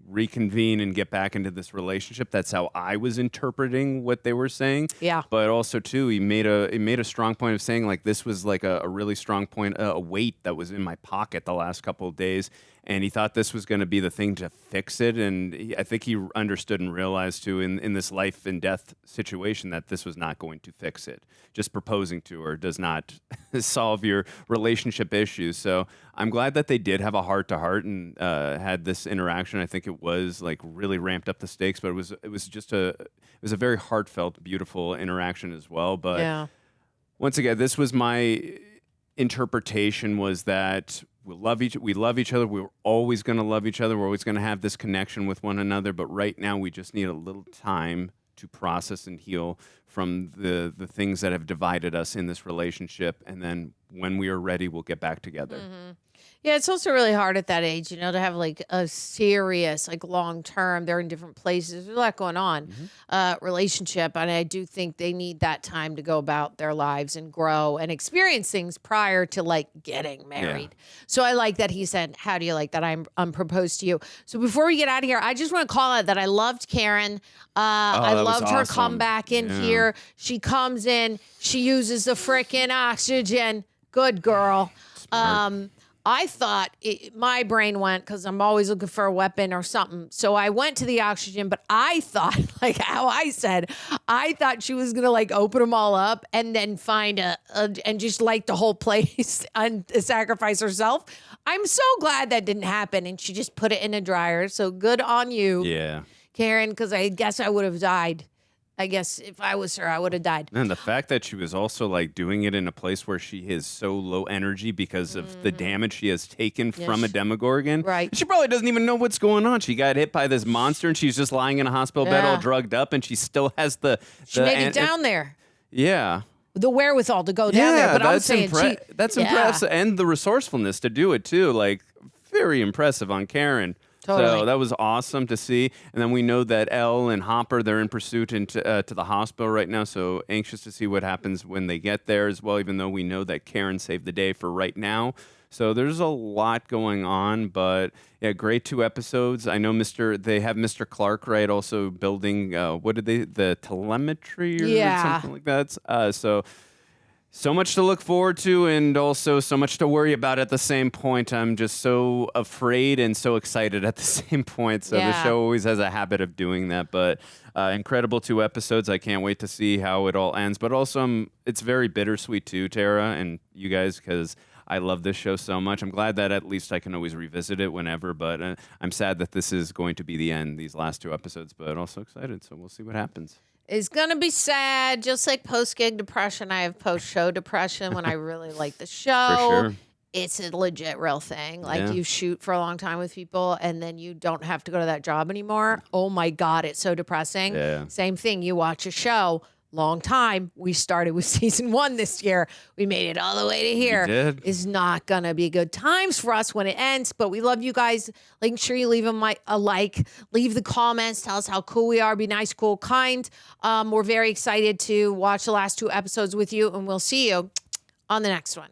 reconvene and get back into this relationship. That's how I was interpreting what they were saying. Yeah. But also too, he made a strong point of saying like this was like a really strong point, a weight that was in my pocket the last couple of days, and he thought this was going to be the thing to fix it. And I think he understood and realized too in this life and death situation that this was not going to fix it. Just proposing to her does not solve your relationship issues. So I'm glad that they did have a heart-to-heart and had this interaction. I think it was like really ramped up the stakes, but it was a very heartfelt, beautiful interaction as well. But yeah. Once again, this was my interpretation was that we love each other. We're always going to love each other. We're always going to have this connection with one another. But right now, we just need a little time to process and heal from the things that have divided us in this relationship. And then when we are ready, we'll get back together. Mm-hmm. Yeah, it's also really hard at that age, to have like a serious, like long term. They're in different places. There's a lot going on, relationship. And I do think they need that time to go about their lives and grow and experience things prior to like getting married. Yeah. So I like that he said, how do you like that I'm proposed to you? So before we get out of here, I just want to call out that I loved Karen. I loved her comeback in here. She comes in, she uses the frickin' oxygen. Good girl. I thought my brain went, because I'm always looking for a weapon or something. So I went to the oxygen, but I thought, like how I said, I thought she was going to like open them all up and then find and just light the whole place and sacrifice herself. I'm so glad that didn't happen. And she just put it in a dryer. So good on you, Karen, because I guess I would have died. I guess if I was her, I would have died. And the fact that she was also like doing it in a place where she is so low energy because of the damage she has taken from a Demogorgon. Right. She probably doesn't even know what's going on. She got hit by this monster and she's just lying in a hospital bed all drugged up and she still has She made it down there. Yeah. the wherewithal to go down there. But I'm saying that's impressive, and the resourcefulness to do it too. Like very impressive on Karen. Totally. So that was awesome to see. And then we know that Elle and Hopper, they're in pursuit to the hospital right now. So anxious to see what happens when they get there as well, even though we know that Karen saved the day for right now. So there's a lot going on, but yeah, great 2 episodes. I know they have Mr. Clark, right, also building, the telemetry or something like that. So much to look forward to and also so much to worry about at the same point. I'm just so afraid and so excited at the same point. So the show always has a habit of doing that. But incredible 2 episodes. I can't wait to see how it all ends. But also, it's very bittersweet too, Tara and you guys, because I love this show so much. I'm glad that at least I can always revisit it whenever. But I'm sad that this is going to be the end, these last 2 episodes. But also excited. So we'll see what happens. It's going to be sad. Just like post-gig depression, I have post-show depression when I really like the show. For sure. It's a legit real thing. Like you shoot for a long time with people and then you don't have to go to that job anymore. Oh my God, it's so depressing. Yeah. Same thing. You watch a show, long time. We started with season 1 this year. We made it all the way to here. We did. It's not going to be good times for us when it ends, but we love you guys. Make sure you leave a like, leave the comments, tell us how cool we are, be nice, cool, kind. We're very excited to watch the last 2 episodes with you, and we'll see you on the next one.